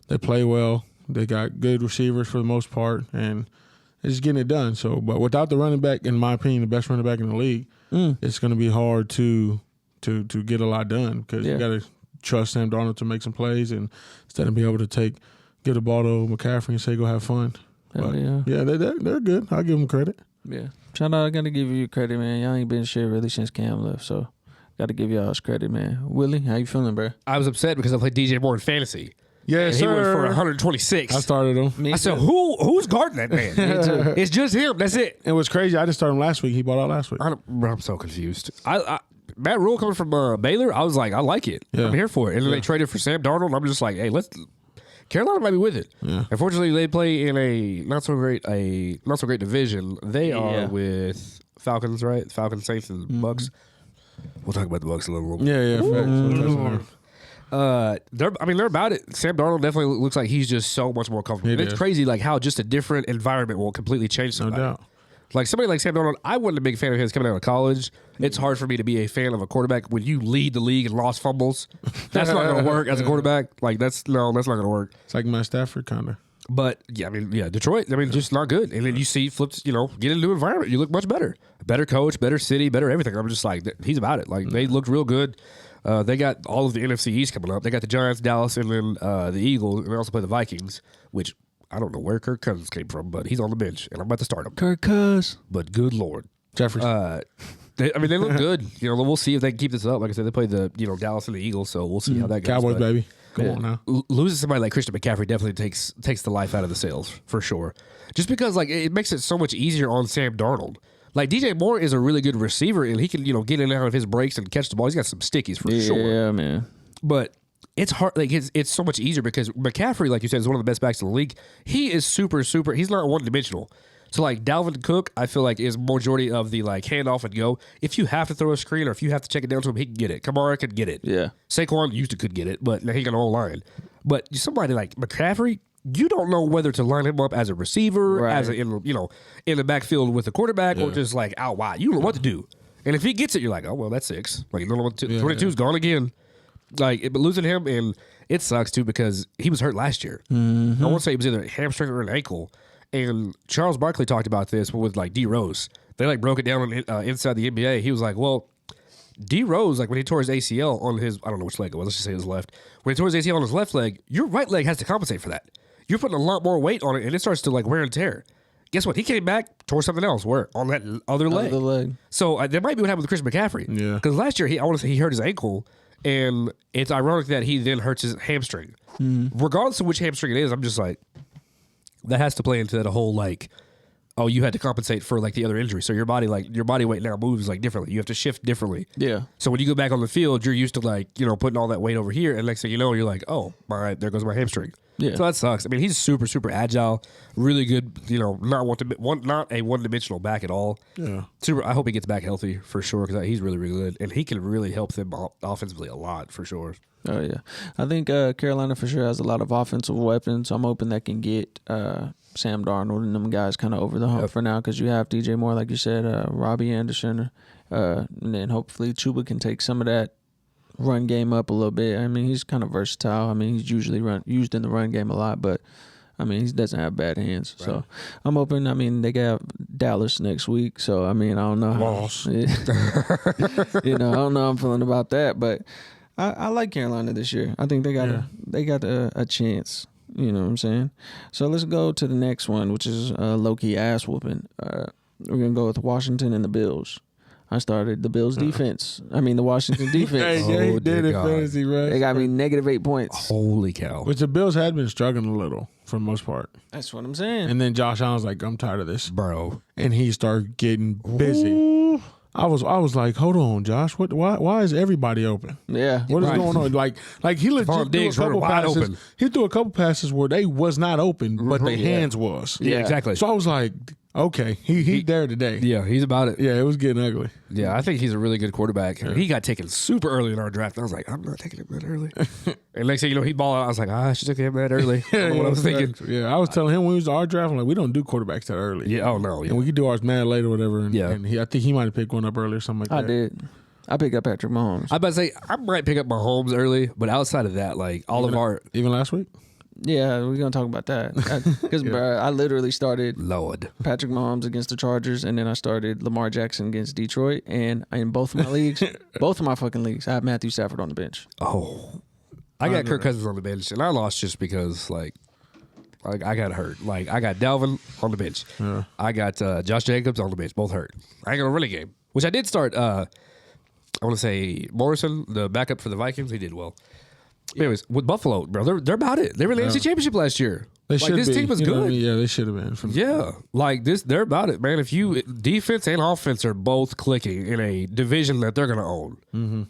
They play well. They got good receivers for the most part, and they're just getting it done. So, but without the running back, in my opinion, the best running back in the league, it's going to be hard to get a lot done because you got to trust Sam Darnold to make some plays, and instead of be able to give the ball to McCaffrey and say go have fun. But, they're good. I'll give them credit. Yeah. Shout out, I got to give you credit, man. Y'all ain't been shit really since Cam left, so got to give y'all credit, man. Willie, how you feeling, bro? I was upset because I played DJ Moore in fantasy. Yes, and he went for sir. 126. I started him. I said, who's guarding that man? It's just him. That's it. It was crazy. I just started him last week. He bought out last week. I'm so confused. Matt Rule coming from Baylor, I was like, I like it. Yeah. I'm here for it. And then they traded for Sam Darnold. I'm just like, hey, Carolina might be with it. Yeah. Unfortunately, they play in a not so great division. They are with Falcons, right? Falcons, Saints, and Bucks. We'll talk about the Bucks a little. Yeah. They're about it. Sam Darnold definitely looks like he's just so much more comfortable. And it's crazy, like how just a different environment will completely change somebody. No doubt. Like somebody like Sam Darnold, I wasn't a big fan of his coming out of college. It's hard for me to be a fan of a quarterback when you lead the league in lost fumbles. That's not going to work as a quarterback. Like that's not going to work. It's like Matt Stafford, kind of. But Detroit. Just not good. And then you see flips. Get into a new environment. You look much better. Better coach, better city, better everything. I'm just like he's about it. Like they looked real good. They got all of the NFC East coming up. They got the Giants, Dallas, and then the Eagles, and they also play the Vikings, which I don't know where Kirk Cousins came from, but he's on the bench, and I'm about to start him. Kirk Cousins. But good Lord. Jefferson. They look good. We'll see if they can keep this up. Like I said, they play the Dallas and the Eagles, so we'll see how that goes. Cowboys, But baby. Come on now. losing somebody like Christian McCaffrey definitely takes the life out of the sales for sure. Just because it makes it so much easier on Sam Darnold. Like DJ Moore is a really good receiver, and he can get in and out of his breaks and catch the ball. He's got some stickies for sure. Yeah, man. But it's hard. Like it's so much easier because McCaffrey, like you said, is one of the best backs in the league. He is super. He's not one dimensional. So like Dalvin Cook, I feel like is majority of the like handoff and go. If you have to throw a screen or if you have to check it down to him, he can get it. Kamara could get it. Yeah. Saquon could get it, but he got an whole line. But somebody like McCaffrey, you don't know whether to line him up as a receiver, as in the backfield with the quarterback, or just like out wide. You don't know what to do. And if he gets it, you're like, oh well, that's 6. Like 22's gone again. Like, but losing him, and it sucks too because he was hurt last year. I want to say it was either a hamstring or an ankle. And Charles Barkley talked about this with like D Rose. They like broke it down inside the NBA. He was like, well, D Rose, like when he tore his ACL on his, I don't know which leg it was, let's just say his left. When he tore his ACL on his left leg, your right leg has to compensate for that. You're putting a lot more weight on it, and it starts to like wear and tear. Guess what? He came back, tore something else. Where? On that other leg. So that might be what happened with Christian McCaffrey. Yeah. Because last year, I want to say he hurt his ankle, and it's ironic that he then hurts his hamstring. Regardless of which hamstring it is, I'm just like, that has to play into that whole like, oh, you had to compensate for like the other injury. So your body weight now moves like differently. You have to shift differently. Yeah. So when you go back on the field, you're used to like, putting all that weight over here. And next thing you know, you're like, oh, there goes my hamstring. Yeah. So that sucks. I mean, he's super, super agile, really good, not a one-dimensional back at all. Yeah. Super. I hope he gets back healthy for sure because he's really, really good. And he can really help them offensively a lot for sure. Oh, yeah. I think Carolina for sure has a lot of offensive weapons. I'm hoping that can get Sam Darnold and them guys kind of over the hump for now because you have DJ Moore, like you said, Robbie Anderson, and then hopefully Chuba can take some of that run game up a little bit. I mean, he's kind of versatile. I mean, he's usually used in the run game a lot, but I mean, he doesn't have bad hands. Right. So I'm hoping. I mean, they got Dallas next week, so I mean, I don't know. Loss. I don't know how I'm feeling about that, but I like Carolina this year. I think they got a chance. You know what I'm saying? So let's go to the next one, which is low-key ass whooping. We're gonna go with Washington and the Bills. I started the Bills defense. I mean the Washington defense. Hey, he did it fantasy, right? They got me -8 points. Holy cow! Which the Bills had been struggling a little for the most part. That's what I'm saying. And then Josh Allen's like, I'm tired of this, bro. And he started getting busy. Ooh. I was like, hold on, Josh. Why is everybody open? Yeah. What is going on? Like he legit threw a couple passes. open. He threw a couple passes where they was not open, but their hands was. Yeah, exactly. So I was like, okay, he there today. Yeah, he's about it. Yeah, it was getting ugly. Yeah, I think he's a really good quarterback. Yeah. He got taken super early in our draft. And I was like, I'm not taking him that early. And next thing you know, he balled out. I was like, I should take him that early. I don't know what I was thinking. Yeah, I was telling him when we was our draft, I'm like, we don't do quarterbacks that early. Yeah, oh no. Yeah. And we could do ours mad late or whatever. And, yeah. And I think he might have picked one up early or something like that. I did. I picked up Patrick Mahomes. I about to say I might pick up Mahomes early, but outside of that, like even last week. Yeah, we're gonna talk about that because I literally started Patrick Mahomes against the Chargers, and then I started Lamar Jackson against Detroit, and in both of my leagues, both of my fucking leagues, I have Matthew Stafford on the bench. Oh, I got Kirk Cousins on the bench, and I lost just because like I got hurt. Like I got Dalvin on the bench, I got Josh Jacobs on the bench, both hurt. I ain't gonna run a game, which I did start. I want to say Morrison, the backup for the Vikings, he did well. Anyways, with Buffalo, bro, they're about it. They were in the NFC Championship last year. They Like, should this be. team is You know what I good. mean? Yeah, they should have been. Yeah, like this, they're about it, man. If you defense and offense are both clicking in a division that they're gonna own,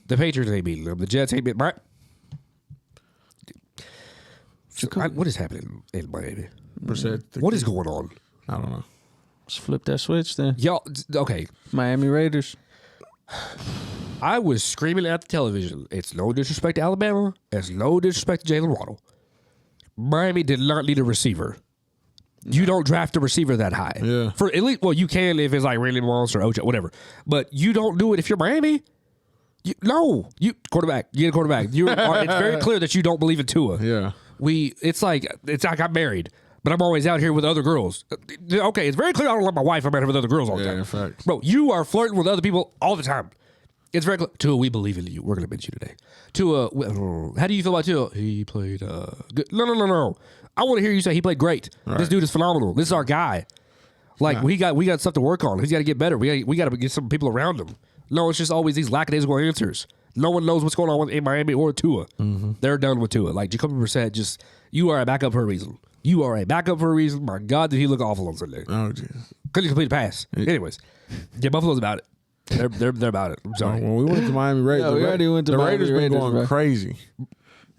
the Patriots ain't beating them. The Jets ain't beating. What is happening in Miami? What is going on, I don't know. Let's flip that switch then. y'all? Okay, Miami Raiders. I was screaming at the television. It's no disrespect to Alabama. It's no disrespect to Jalen Waddle. Miami did not need a receiver. You don't draft a receiver that high. Yeah. For at least, well, you can if it's like Randy Moss or OJ, whatever. But you don't do it if you're Miami. You quarterback. You get a quarterback. It's very clear that you don't believe in Tua. Yeah. It's like I'm married, but I'm always out here with other girls. Okay, it's very clear I don't like my wife. I'm out here with other girls all the Yeah, time. in fact. Bro, you are flirting with other people all the time. It's very clear. Tua, we believe in you. We're going to bench you today. Tua, how do you feel about Tua? He played good. No. I want to hear you say he played great. Right. This dude is phenomenal. This is our guy. Like, we got stuff to work on. He's got to get better. We got to get some people around him. No, it's just always these lackadaisical answers. No one knows what's going on in Miami or Tua. They're done with Tua. Like Jacoby Brissett, you are a backup for a reason. You are a backup for a reason. My God, did he look awful on Sunday? Oh, jeez. Couldn't complete a pass. Anyways, yeah, Buffalo's about it. They're about it. I'm sorry. When we went to Miami Raiders, Yeah, we already went to the Miami Raiders been Raiders, going bro. crazy.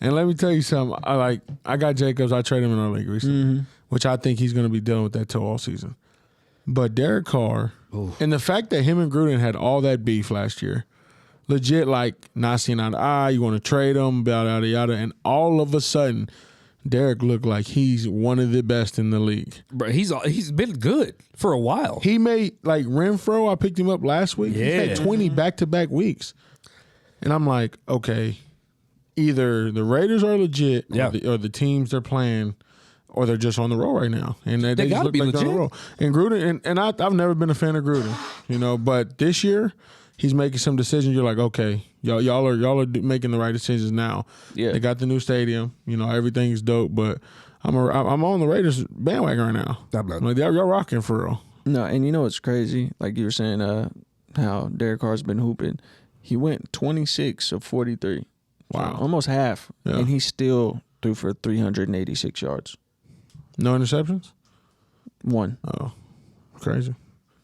And let me tell you something. I got Jacobs. I traded him in our league recently, which I think he's going to be dealing with that till all season. But Derek Carr, and the fact that him and Gruden had all that beef last year, legit like not seeing eye to eye, you want to trade him, yada, yada, yada. And all of a sudden, Derek looked like he's one of the best in the league. Bro, he's been good for a while. He made, like Renfro, I picked him up last week. He had 20 back-to-back weeks. And I'm like, okay, either the Raiders are legit or the teams they're playing, or they're just on the roll right now. And they just gotta look be like they're on the roll. And Gruden, and I've never been a fan of Gruden, but this year he's making some decisions. You're like, okay, y'all are making the right decisions now. Yeah. They got the new stadium. Everything's dope, but I'm on the Raiders bandwagon right now. I'm not. Like, y'all rocking for real. No, and you know what's crazy? Like you were saying, how Derek Carr's been hooping. He went 26 of 43. Wow. So almost half. Yeah. And he still threw for 386 yards. No interceptions? One. Oh, crazy.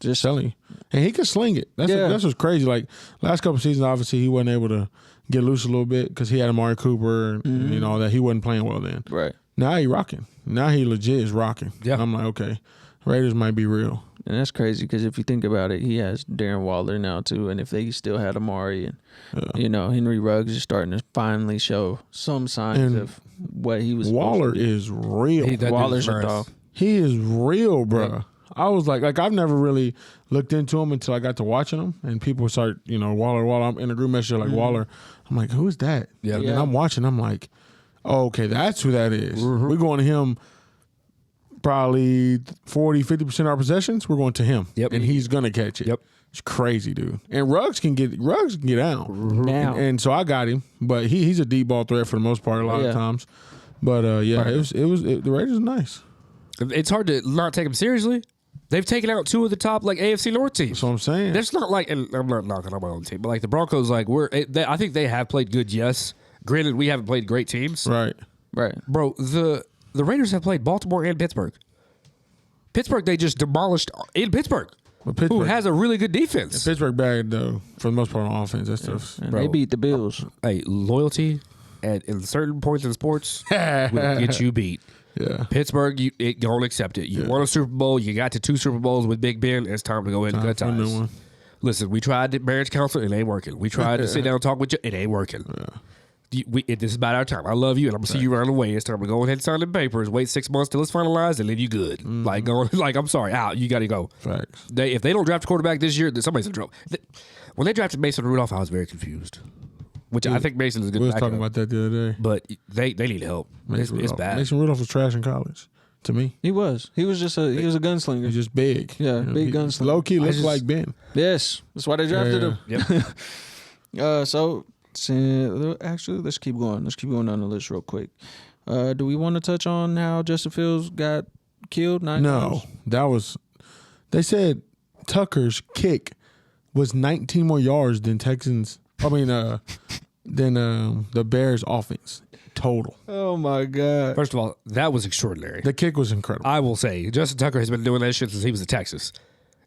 Just Telling you. And he can sling it. That's what's crazy. Like, last couple seasons, obviously, he wasn't able to get loose a little bit because he had Amari Cooper and all that. He wasn't playing well then. right. Now he rocking. Now he legit is rocking. Yeah. I'm like, okay, Raiders might be real. And that's crazy because if you think about it, he has Darren Waller now too. And if they still had Amari and, Henry Ruggs is starting to finally show some signs of what he was. Waller is real. Waller's a dog. He is real, bro. I was like I've never really looked into him until I got to watching him, and people start, Waller. I'm in a group message like Waller. I'm like, who is that? Yeah. And I'm watching. I'm like, oh, okay, that's who that is. We're going to him. Probably 40-50% of our possessions, we're going to him. Yep. And he's gonna catch it. Yep. It's crazy, dude. And Ruggs can get out. Now. And so I got him, but he's a deep ball threat for the most part a lot of times. But the Raiders are nice. It's hard to not take them seriously. They've taken out two of the top AFC North teams. That's what I'm saying. That's not like, and I'm not knocking on my own team, but like the Broncos, I think they have played good. Yes, granted, we haven't played great teams, Right. bro. The Raiders have played Baltimore and Pittsburgh. Pittsburgh, they just demolished in Pittsburgh, who has a really good defense. Pittsburgh bad though for the most part on offense. That's tough. And they beat the Bills. Hey, loyalty in certain points in sports will get you beat. Yeah. Pittsburgh, it don't accept it. You won a Super Bowl. You got to 2 Super Bowls with Big Ben. It's time to go ahead and cut for a new ties. one. Listen, we tried the marriage counselor. It ain't working. We tried to sit down and talk with you. It ain't working. This is about our time. I love you, and I'm gonna see you around the way. It's time to go ahead and sign the papers. Wait 6 months till it's finalized, and then you good. I'm sorry, out. You got to go. Facts. If they don't draft a quarterback this year, then somebody's in trouble. When they drafted Mason Rudolph, I was very confused. Which I think Mason is a good. We was backup. talking about that the other day. But they need help. It's bad. Mason Rudolph was trash in college. To me, He was just a gunslinger. he's just big. Yeah, big gunslinger. Low key looks like Ben. Yes, that's why they drafted him. Yep. Actually, let's keep going. Let's keep going down the list real quick. Do we want to touch on how Justin Fields got killed? 9 No, times? that was. They said Tucker's kick was 19 more yards than the Bears' offense. total. Oh my god. First of all, that was extraordinary. The kick was incredible. I will say, Justin Tucker has been doing that shit since he was at Texas.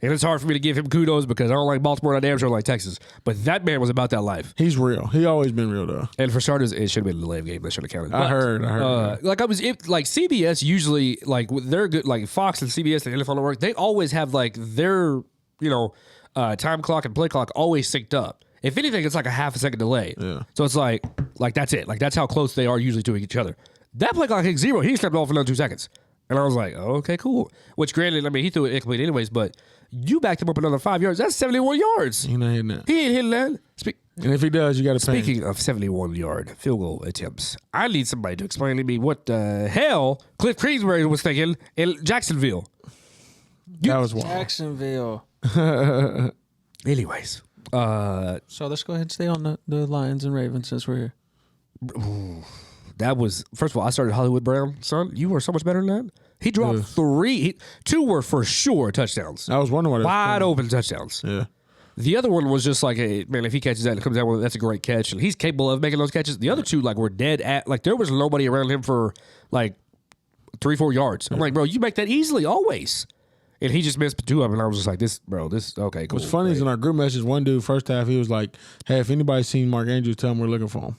And it's hard for me to give him kudos because I don't like Baltimore and I damn sure like Texas. But that man was about that life. He's real. He always been real though. And for starters, it should have been a delay of game. That should have counted. I heard. Like CBS usually, like they're good, like Fox and CBS and NFL Network, they always have like their, time clock and play clock always synced up. If anything, it's like a half a second delay. Yeah. So it's like that's it. Like that's how close they are usually to each other. That play clock hit 0. He stepped off in another 2 seconds. And I was like, oh, okay, cool. Which granted, I mean, he threw it incomplete anyways, but you backed him up another 5 yards. That's 71 yards. He not hitting that. He ain't hitting that. And if he does, you got to pay. Speaking of 71-yard field goal attempts, I need somebody to explain to me what the hell Cliff Kingsbury was thinking in Jacksonville. That was wild. Jacksonville. Anyways, So let's go ahead and stay on the Lions and Ravens since we're here. that was, first of all, I started Hollywood Brown. Son, you were so much better than that. He dropped 3. 2 were for sure touchdowns. I was wondering what it was. Wide open touchdowns. Yeah. The other one was just like, man, if he catches that and comes down with it, that's a great catch. And he's capable of making those catches. The other 2, like, were dead at, like, there was nobody around him for, like, 3-4 yards. I'm like, bro, you make that easily, always. And he just missed 2 of them. And I was just like, okay, cool. What's funny is in our group message, one dude, first half, he was like, hey, if anybody's seen Mark Andrews, tell him we're looking for him.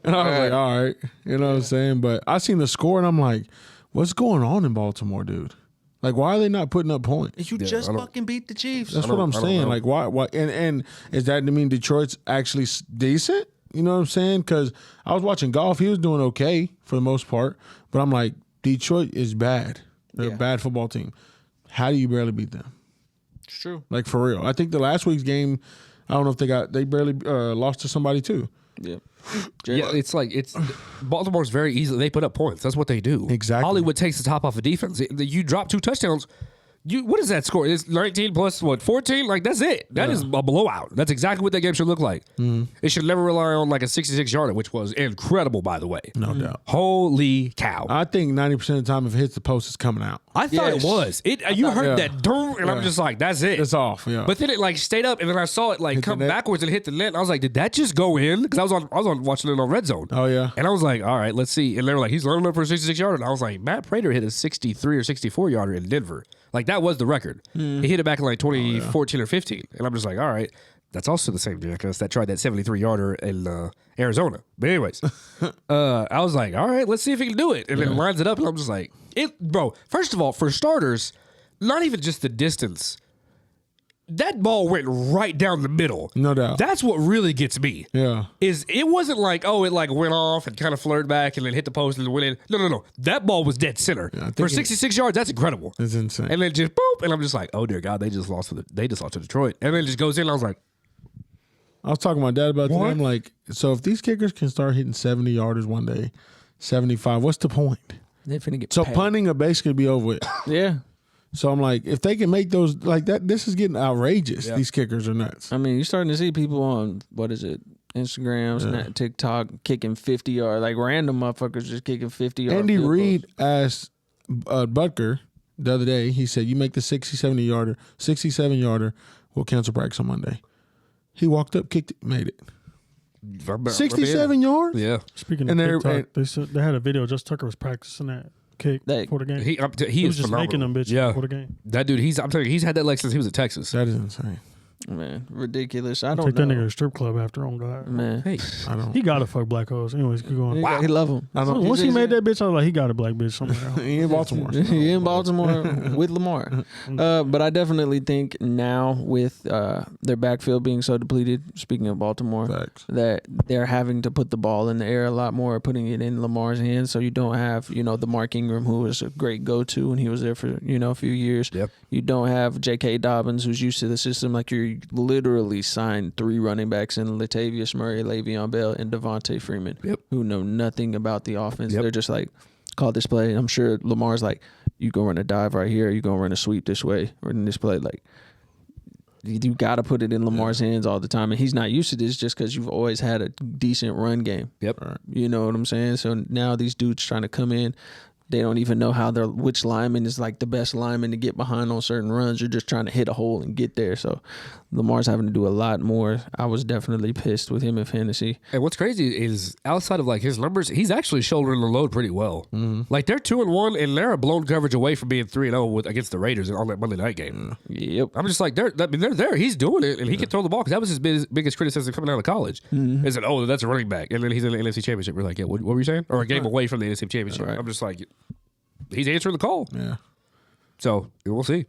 And I was like, all right. You know what I'm saying? But I seen the score, and I'm like, what's going on in Baltimore, dude? Like, why are they not putting up points? You just fucking beat the Chiefs. That's what I'm saying. Like, why? And is that to mean Detroit's actually decent? You know what I'm saying? Because I was watching golf. He was doing okay for the most part. But I'm like, Detroit is bad. They're a bad football team. How do you barely beat them? It's true. Like, for real. I think the last week's game, I don't know if they barely lost to somebody too. Yeah. Yeah, it's Baltimore's very easy. They put up points. That's what they do. Exactly. Hollywood takes the top off of defense. You drop 2 touchdowns. What is that score? It's 19 plus 14? Like, that's it. That is a blowout. That's exactly what that game should look like. It should never rely on like a 66-yarder, which was incredible, by the way. No doubt. Holy cow. I think 90% of the time, if it hits the post, it's coming out. I thought it was. You heard that dong, and I'm just like, that's it. It's off, yeah. But then it like stayed up, and then I saw it like come the net. backwards and hit the net. And I was like, did that just go in? Because I was on watching it on Red Zone. Oh, yeah. And I was like, all right, let's see. And they were like, he's lining up for a 66-yarder. And I was like, Matt Prater hit a 63 or 64-yarder in Denver. Like, that was the record. He hit it back in like 2014 or 15. And I'm just like, all right, that's also the same jackass that tried that 73-yarder in Arizona. But anyways, I was like, all right, let's see if he can do it. And then lines it up, and I'm just like, bro, first of all, for starters, not even just the distance. That ball went right down the middle. No doubt. That's what really gets me. Yeah. Is it wasn't like, it like went off and kind of flirted back and then hit the post and went in. No. That ball was dead center. For 66 yards, that's incredible. It's insane. And then just boop, and I'm just like, oh dear God, they just lost to Detroit. And then it just goes in. I was like, I was talking to my dad about that. I'm like, so if these kickers can start hitting 70-yarders one day, 75, what's the point? They're finna get So paid. punting will basically be over with. Yeah. So I'm like, if they can make those like that, this is getting outrageous. These kickers are nuts. I mean, you're starting to see people on, Instagram, Snap, TikTok, kicking 50 yards, like random motherfuckers just kicking 50 yards. Andy Reid asked Butker the other day, he said, you make the 67-yarder, we'll cancel practice on Monday. He walked up, kicked it, made it. 67 yards? yeah. Speaking And of they're- TikTok, they said they had a video. Just Tucker was practicing that kick before the game. He He is was just phenomenal. making them bitches Yeah. before the game. That dude, I'm telling you, he's had that leg since he was at Texas. That is insane. Man, ridiculous. I don't Take that know. nigga to a strip club after on God. Man. Hey, I don't. He got to fuck black hoes. Anyways, keep going. He love him. I don't. Once he made that bitch, I was like, he got a black bitch somewhere else. He in Baltimore. He in Baltimore with Lamar. But I definitely think now with their backfield being so depleted, speaking of Baltimore, Facts. that they're having to put the ball in the air a lot more, putting it in Lamar's hands. So you don't have, the Mark Ingram, who was a great go-to when he was there for, a few years. Yep. You don't have J.K. Dobbins, who's used to the system. Like, you're literally signed 3 running backs in Latavius Murray, Le'Veon Bell, and Devontae Freeman, who know nothing about the offense. They're just like, call this play. I'm sure Lamar's like, you go run a dive right here, you go run a sweep this way, or in this play. Like, you got to put it in Lamar's hands all the time. And he's not used to this just because you've always had a decent run game. Yep. You know what I'm saying? So now these dudes trying to come in They don't even know which lineman is like the best lineman to get behind on certain runs. You're just trying to hit a hole and get there. So Lamar's having to do a lot more. I was definitely pissed with him in fantasy. And what's crazy is outside of like his numbers, he's actually shouldering the load pretty well. Like they're 2-1, and they're a blown coverage away from being 3-0 against the Raiders on that Monday night game. Yep. I'm just like they're there. He's doing it, and he can throw the ball because that was his biggest criticism coming out of college. Is that that's a running back, and then he's in the NFC Championship. We're like, yeah, what were you saying? Or a game away from the NFC Championship. Right. I'm just like, he's answering the call. Yeah. So we'll see.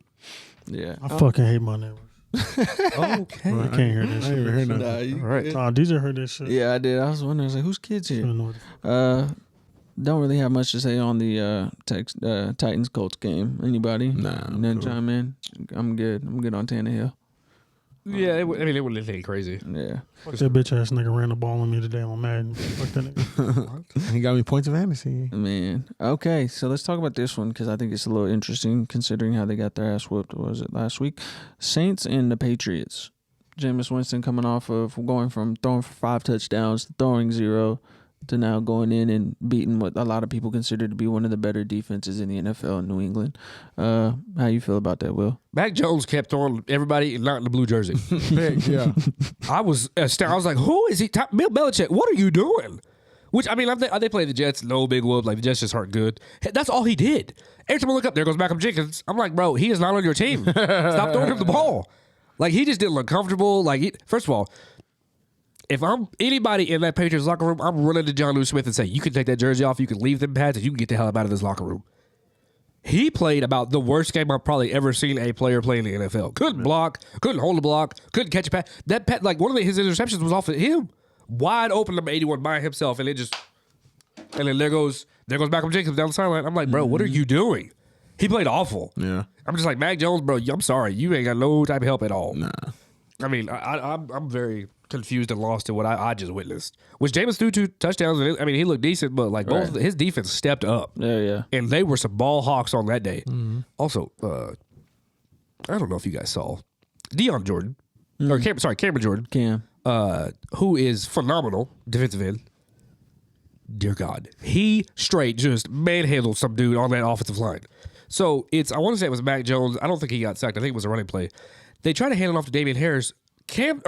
Yeah. I fucking hate my neighbors. Okay. I can't hear this I shit. ain't even heard nothing. All right. Nah, DJ heard this shit. Yeah, I did. I was wondering, I was like, whose kids I here? don't know what the Don't really have much to say on the Titans Colts game. Anybody? Nah, I'm Then cool. chime in. I'm good. I'm good on Tannehill. Yeah, it wasn't anything crazy. Yeah. fuck that bitch ass nigga ran the ball on me today on Madden. Fuck that nigga. He got me points of fantasy. Man. Okay, so let's talk about this one because I think it's a little interesting considering how they got their ass whooped. What was it last week? Saints and the Patriots. Jameis Winston coming off of going from throwing for 5 touchdowns to throwing 0 to now going in and beating what a lot of people consider to be one of the better defenses in the NFL in New England. How you feel about that, Will? Mac Jones kept throwing everybody not in the blue jersey. Big, yeah. I was astounded. I was like, who is he? Bill Belichick, what are you doing? Which, I mean, they played the Jets, no big whoop. Like, the Jets just aren't good. That's all he did. Every time I look up, there goes Malcolm Jenkins. I'm like, bro, he is not on your team. Stop throwing him the ball. Like, he just didn't look comfortable. Like, first of all, if I'm anybody in that Patriots locker room, I'm running to John Lewis Smith and say, you can take that jersey off, you can leave them pads, and you can get the hell out of this locker room. He played about the worst game I've probably ever seen a player play in the NFL. Couldn't block, couldn't hold a block, couldn't catch a pass. That pat, like one of his interceptions was off of him, wide open number 81 by himself, and then there goes Malcolm Jenkins down the sideline. I'm like, bro, what are you doing? He played awful. Yeah. I'm just like, Mac Jones, bro. I'm sorry, you ain't got no type of help at all. Nah. I mean, I'm very confused and lost to what I just witnessed. Was Jameis threw 2 touchdowns? And I mean, he looked decent, but like both his defense stepped up. Yeah. And they were some ball hawks on that day. Also, I don't know if you guys saw Cameron Jordan, Cam. who is phenomenal defensive end. Dear God, he straight just manhandled some dude on that offensive line. So I want to say it was Mac Jones. I don't think he got sacked. I think it was a running play. They try to hand it off to Damian Harris. Cam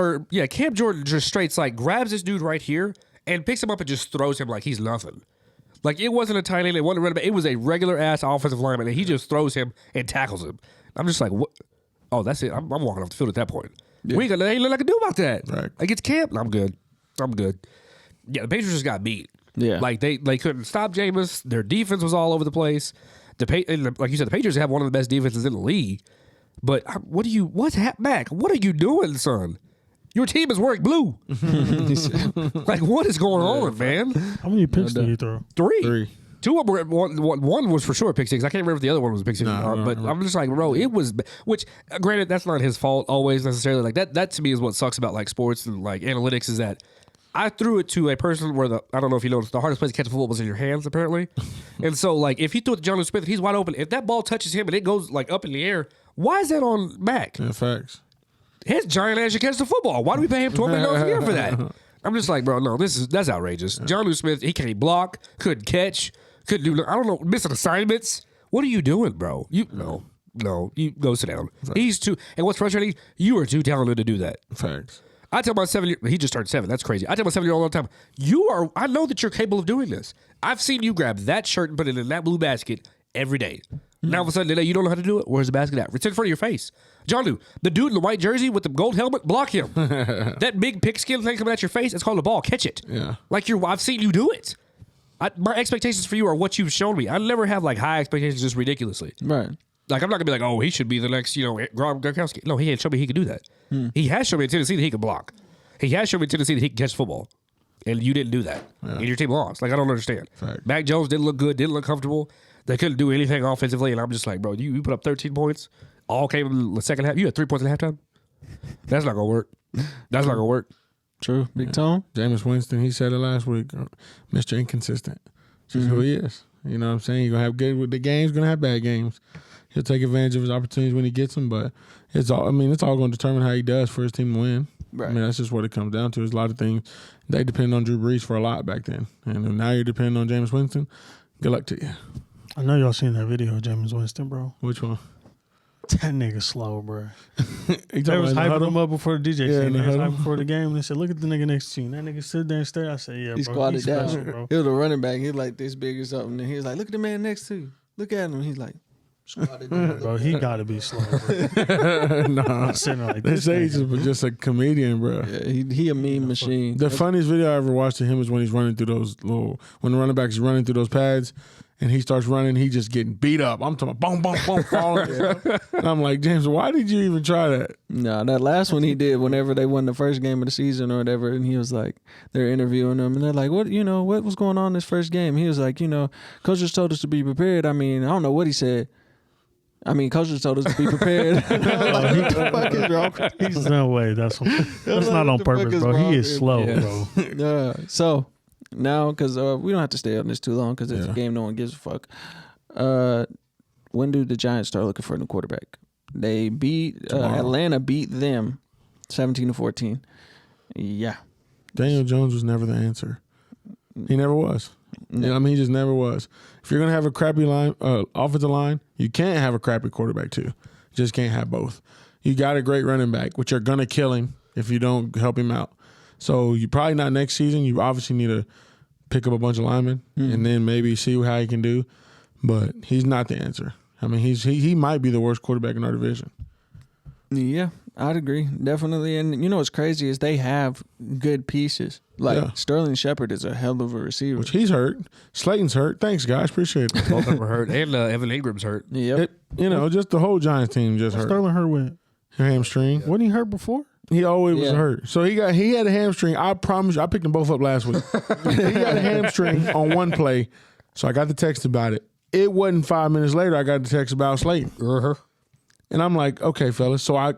Jordan just straight like grabs this dude right here and picks him up and just throws him like he's nothing. Like it wasn't a tight end, it wasn't a running back. It was a regular ass offensive lineman, and he just throws him and tackles him. I'm just like, what? Oh, that's it. I'm walking off the field at that point. We ain't got nothing I can do about that. Right. Against Cam, I'm good. Yeah, the Patriots just got beat. Yeah. Like they couldn't stop Jameis. Their defense was all over the place. Like you said, the Patriots have one of the best defenses in the league. But what's happening, Mac? What are you doing, son? Your team is wearing blue. Like, what is going on, man? How many picks did he throw? 3. 2 of them were, one was for sure pick six. I can't remember if the other one was pick six or not. But I'm just like, bro, it was, which granted, that's not his fault always necessarily. Like that to me is what sucks about like sports and like analytics is that I threw it to a person where I don't know if you noticed, the hardest place to catch a football was in your hands, apparently. And so, like, if he threw it to John Lewis Smith and he's wide open, if that ball touches him and it goes, like, up in the air, why is that on Mac? Yeah, facts. His giant ass should catch the football. Why do we pay him $12 million a year for that? I'm just like, bro, no, that's outrageous. John Lewis Smith, he can't block, couldn't catch, couldn't do, I don't know, missing assignments. What are you doing, bro? No, you go sit down. Right. He's too, and what's frustrating, you are too talented to do that. Facts. I tell my 7-year-old, he just turned 7. That's crazy. I tell my 7-year-old all the time, I know that you're capable of doing this. I've seen you grab that shirt and put it in that blue basket every day. Now all of a sudden today you don't know how to do it. Where's the basket at? It's in front of your face. John Lou, the dude in the white jersey with the gold helmet, block him. That big pigskin thing coming at your face, it's called a ball. Catch it. Yeah. Like I've seen you do it. My expectations for you are what you've shown me. I never have like high expectations just ridiculously. Right. Like, I'm not going to be like, oh, he should be the next, Gronkowski. No, he ain't shown me he could do that. He has shown me in Tennessee that he could block. He has shown me in Tennessee that he can catch football. And you didn't do that. And your team lost. Like, I don't understand. Fact. Mac Jones didn't look good, didn't look comfortable. They couldn't do anything offensively. And I'm just like, bro, you put up 13 points. All came in the second half. You had 3 points at halftime. That's not going to work. That's not going to work. True. Big Tone. Jameis Winston, he said it last week, Mr. Inconsistent. That's who he is. You know what I'm saying? You're going to have good with the games, going to have bad games. He'll take advantage of his opportunities when he gets them, but it's all going to determine how he does for his team to win. Right. I mean, that's just what it comes down to. There's a lot of things. They depend on Drew Brees for a lot back then. And now you're depending on Jameis Winston. Good luck to you. I know y'all seen that video of Jameis Winston, bro. Which one? That nigga slow, bro. He They was hyping huddle? him up before the DJ Yeah, scene. in the They was huddle. hyping before the game. They said, "Look at the nigga next to you." And that nigga stood there and stared. I said, "Yeah, He bro, squatted he's down. special, bro." He was a running back. He was like this big or something. And he was like, look at the man next to you. Look at him. He's like, squatted down. Bro, he got to be slow, bro. Nah. I'm sitting there like They this. say he's nigga. just a comedian, bro. Yeah, he a meme machine. The funniest video I ever watched of him is when he's running through those when the running back is running through those pads and he starts running, he just getting beat up. I'm talking about boom, boom, boom, falling. And I'm like, James, why did you even try that? No, that last one he did whenever they won the first game of the season or whatever, and he was like, they're interviewing him, and they're like, what was going on this first game? He was like, coach just told us to be prepared. I mean, I don't know what he said. I mean, coach just told us to be prepared. What the fuck is wrong with you? He's no way. That's not what on the fuck purpose, is bro. wrong He is with slow, him? bro. So now, because we don't have to stay on this too long, because it's a Yeah. game no one gives a fuck. When do the Giants start looking for a new quarterback? They beat Atlanta, beat them 17-14. Yeah. Daniel Jones was never the answer. He never was. No. Yeah, I mean, he just never was. If you're gonna have a crappy offensive line, you can't have a crappy quarterback too. You just can't have both. You got a great running back, which are gonna kill him if you don't help him out. So you probably not next season. You obviously need to pick up a bunch of linemen and then maybe see how he can do. But he's not the answer. I mean, he might be the worst quarterback in our division. Yeah, I'd agree. Definitely. And you know what's crazy is they have good pieces. Like Yeah. Sterling Shepard is a hell of a receiver. Which he's hurt. Slayton's hurt. Thanks, guys. Appreciate it. Both of them were hurt, and Evan Ingram's hurt. Yep. Just the whole Giants team just hurt. Sterling hurt with. Hamstring. Wasn't he hurt before? He always was Yeah. hurt. So he had a hamstring. I promise you, I picked them both up last week. He got a hamstring on one play. So I got the text about it. It wasn't 5 minutes later I got the text about Slayton. Uh-huh. And I'm like, okay, fellas. So I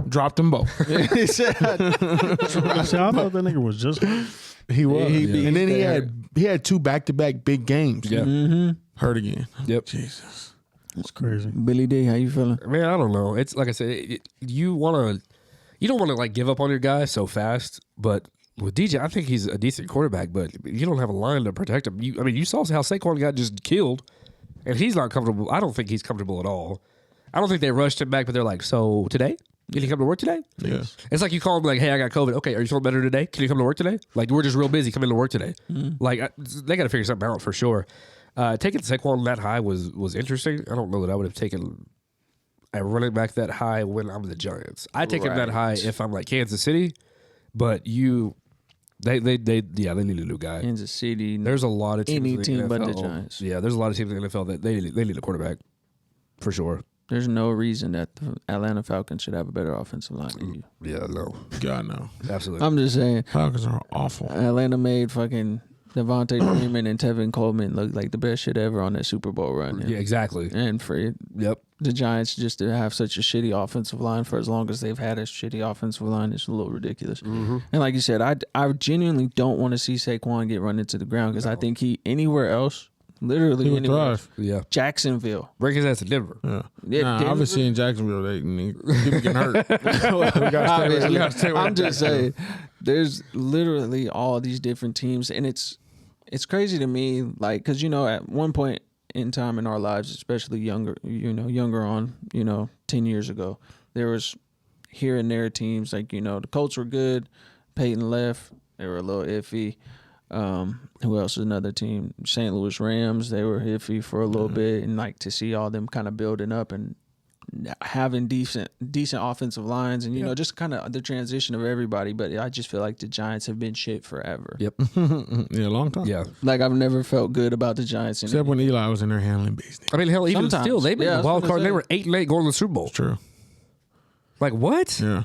dropped them both. He said, I thought that nigga was just hurt. He was. He and then stayed he had 2 back-to-back big games. Yeah. Hurt again. Yep. Jesus. It's crazy. Billy D, how you feeling? Man, I don't know. It's like I said, you don't want to like give up on your guy so fast. But with DJ, I think he's a decent quarterback, but you don't have a line to protect him. You saw how Saquon got just killed, and he's not comfortable. I don't think he's comfortable at all. I don't think they rushed him back, but they're like, so today? Can you come to work today? Yeah. It's like you call him like, hey, I got COVID. Okay, are you feeling better today? Can you come to work today? Like, we're just real busy. Come into work today. Like, they got to figure something out for sure. Taking Saquon that high was interesting. I don't know that I would have taken a running back that high when I'm the Giants. I take him that high if I'm like Kansas City, but they need a new guy. Kansas City. There's a lot of teams Any in the team NFL. but the Giants. Yeah, there's a lot of teams in the NFL that they need a quarterback for sure. There's no reason that the Atlanta Falcons should have a better offensive line than you. Yeah, no, God, no. absolutely. I'm just saying, Falcons are awful. Atlanta made fucking Devontae Freeman and Tevin Coleman look like the best shit ever on that Super Bowl run. Yeah, exactly. And for Yep. the Giants just to have such a shitty offensive line for as long as they've had a shitty offensive line is a little ridiculous. And like you said, I genuinely don't want to see Saquon get run into the ground because I think anywhere else, literally He would anywhere else, thrive. Yeah. Jacksonville. Bring his ass to Denver. Yeah. Yeah, Nah, Denver. obviously in Jacksonville, people getting hurt. We gotta stay with I'm that. just saying, there's literally all these different teams, and it's crazy to me, like, because at one point in time in our lives, especially younger on 10 years ago, there was here and there teams like the Colts were good, Peyton left, they were a little iffy. Who else is another team? St. Louis Rams, they were iffy for a little bit, and like to see all them kind of building up and having decent offensive lines and just kind of the transition of everybody. But I just feel like the Giants have been shit forever. Yep. Yeah, a long time. Yeah. Like I've never felt good about the Giants. Except when Eli was in there handling business. I mean, hell, even Sometimes. still, they made Yeah, I the was wild gonna card. say. They were 8-8 going to the Super Bowl. True. Like what? Yeah.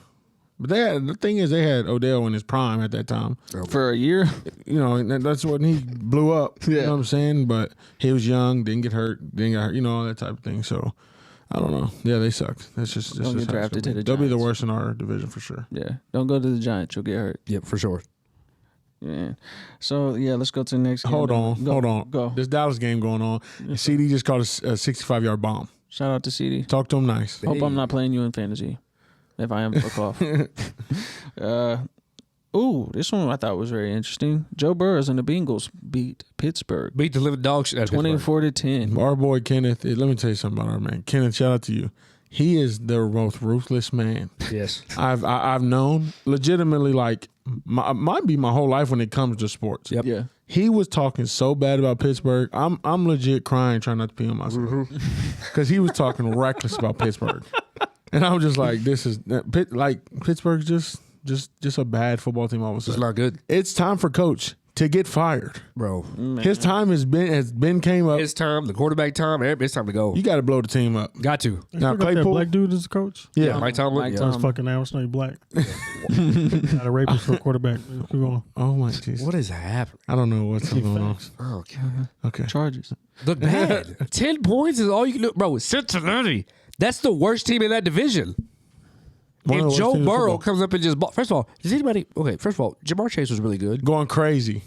But the thing is, they had Odell in his prime at that time. for a year. And that's when he blew up. You Yeah. know what I'm saying? But he was young, didn't get hurt, all that type of thing. So, I don't know. Yeah, they suck. That's just Don't get how it's drafted gonna to be. the They'll be the Giants. worst in our division for sure. Yeah, don't go to the Giants. You'll get hurt. Yep, for sure. Yeah. So yeah, let's go to the next. Hold game. on. Go. This Dallas game going on. CD just caught a 65-yard bomb. Shout out to CD. Talk to him nice. Hope I'm not playing you in fantasy. If I am, fuck off. Ooh, this one I thought was very interesting. Joe Burrows and the Bengals beat Pittsburgh Beat the living dog shit out of Pittsburgh. 24-10. Our boy Kenneth, let me tell you something about our man. Kenneth, shout out to you. He is the most ruthless man Yes. I've known. Legitimately, like might be my whole life when it comes to sports. Yep. Yeah. He was talking so bad about Pittsburgh. I'm legit crying, trying not to pee on myself, because he was talking reckless about Pittsburgh, and I'm just like, this is Pittsburgh's just a bad football team. All of a It's sudden, not good, it's time for coach to get fired. bro. His time has been came up. It's time. The quarterback time. It's time to go. You got to blow the team up. Got to. Now Now, that Claypool, black dude is the coach. yeah. Mike Tomlin. Mike yeah. Tomlin. That's fucking Alex Snake black. Not a rapist for a quarterback. Keep going. Oh my Jesus. What is happening? I don't know what's going on. Oh, God. Okay. Chargers. Look bad. 10 points is all you can do. Bro, Cincinnati. That's the worst team in that division. One of the If worst Joe teams in Burrow football. comes up and just first of all, does anybody? Okay, first of all, Jamar Chase was really good. Going crazy.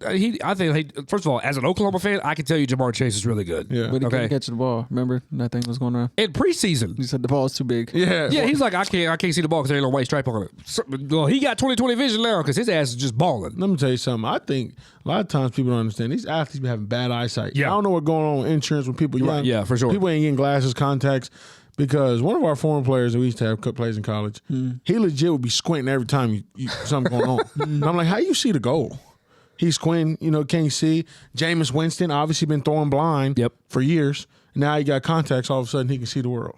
I think first of all, as an Oklahoma fan, I can tell you Jamar Chase is really good. Yeah. But he Okay. couldn't catch the ball. Remember that thing was going around? In preseason, He said the ball's too big. Yeah. yeah, he's like I can't see the ball because there ain't no white stripe on it. So, well, he got 20/20 vision now because his ass is just balling. Let me tell you something. I think a lot of times people don't understand. These athletes be having bad eyesight. Yeah. I don't know what's going on with insurance when people young. Yeah, for sure. People ain't getting glasses, contacts. Because one of our former players that we used to have plays in college, he legit would be squinting every time something going on. And I'm like, how you see the goal? He's squinting, can't see. Jameis Winston obviously been throwing blind Yep. for years. Now he got contacts. All of a sudden he can see the world.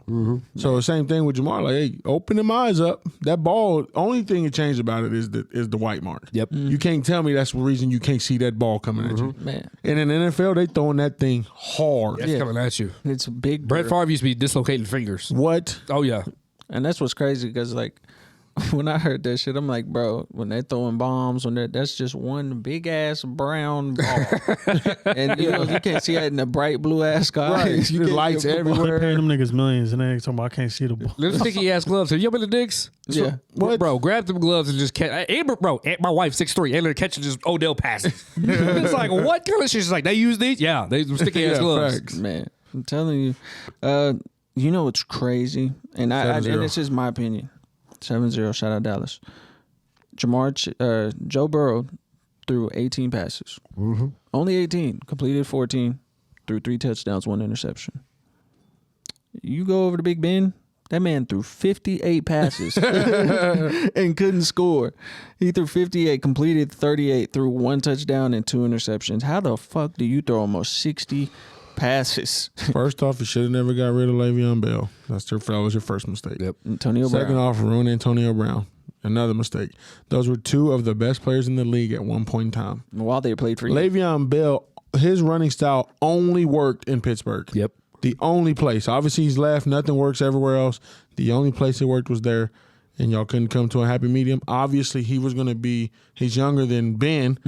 So the same thing with Jamar. Like, hey, open them eyes up. That ball. Only thing that changed about it is the white mark. Yep. You can't tell me that's the reason you can't see that ball coming at you. Man, And in the NFL, they throwing that thing hard. That's coming at you. it's a big. Brett bird. Favre used to be dislocating fingers. What? Oh yeah, And that's what's crazy because, like, when I heard that shit, I'm like, bro, when they're throwing bombs, that's just one big ass brown ball. And, you can't see that in the bright blue ass sky. Right. You There's can't lights see a football. everywhere. Paying them niggas millions and they ain't talking about I can't see the ball. little sticky ass gloves. Have you ever been to Dick's? Yeah. What? Bro, grab them gloves and just catch. Bro, my wife 6'3", and they're catching just Odell passes. It's like, what kind of shit? She's like, they use these? Yeah, they sticky ass Yeah, gloves. facts. Man, I'm telling you. You know what's crazy? And and 7-0. this is my opinion. 7-0, shout out Dallas. Joe Burrow threw 18 passes. Only 18. Completed 14. Threw 3 touchdowns, 1 interception. You go over to Big Ben, that man threw 58 passes and couldn't score. He threw 58, completed 38, threw 1 touchdown and 2 interceptions. How the fuck do you throw almost 60 passes? First off, you should have never got rid of Le'Veon Bell. That was your first mistake. Yep. Antonio Second Brown. off, ruin Antonio Brown. Another mistake. Those were 2 of the best players in the league at one point in time. While they played for you. Le'Veon Bell, his running style only worked in Pittsburgh. Yep. The only place. Obviously, he's left. Nothing works everywhere else. The only place it worked was there, and y'all couldn't come to a happy medium. Obviously, he was going to be. He's younger than Ben,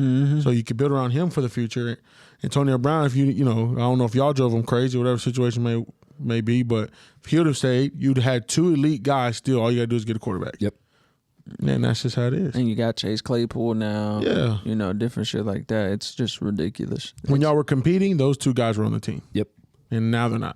so you could build around him for the future. Antonio Brown, if I don't know if y'all drove him crazy, whatever situation may be, but if he would have stayed, you'd had 2 elite guys. Still, all you got to do is get a quarterback. Yep. And that's just how it is. And you got Chase Claypool now. Yeah. Different shit like that. It's just ridiculous. When y'all were competing, those 2 guys were on the team, Yep. and now they're not.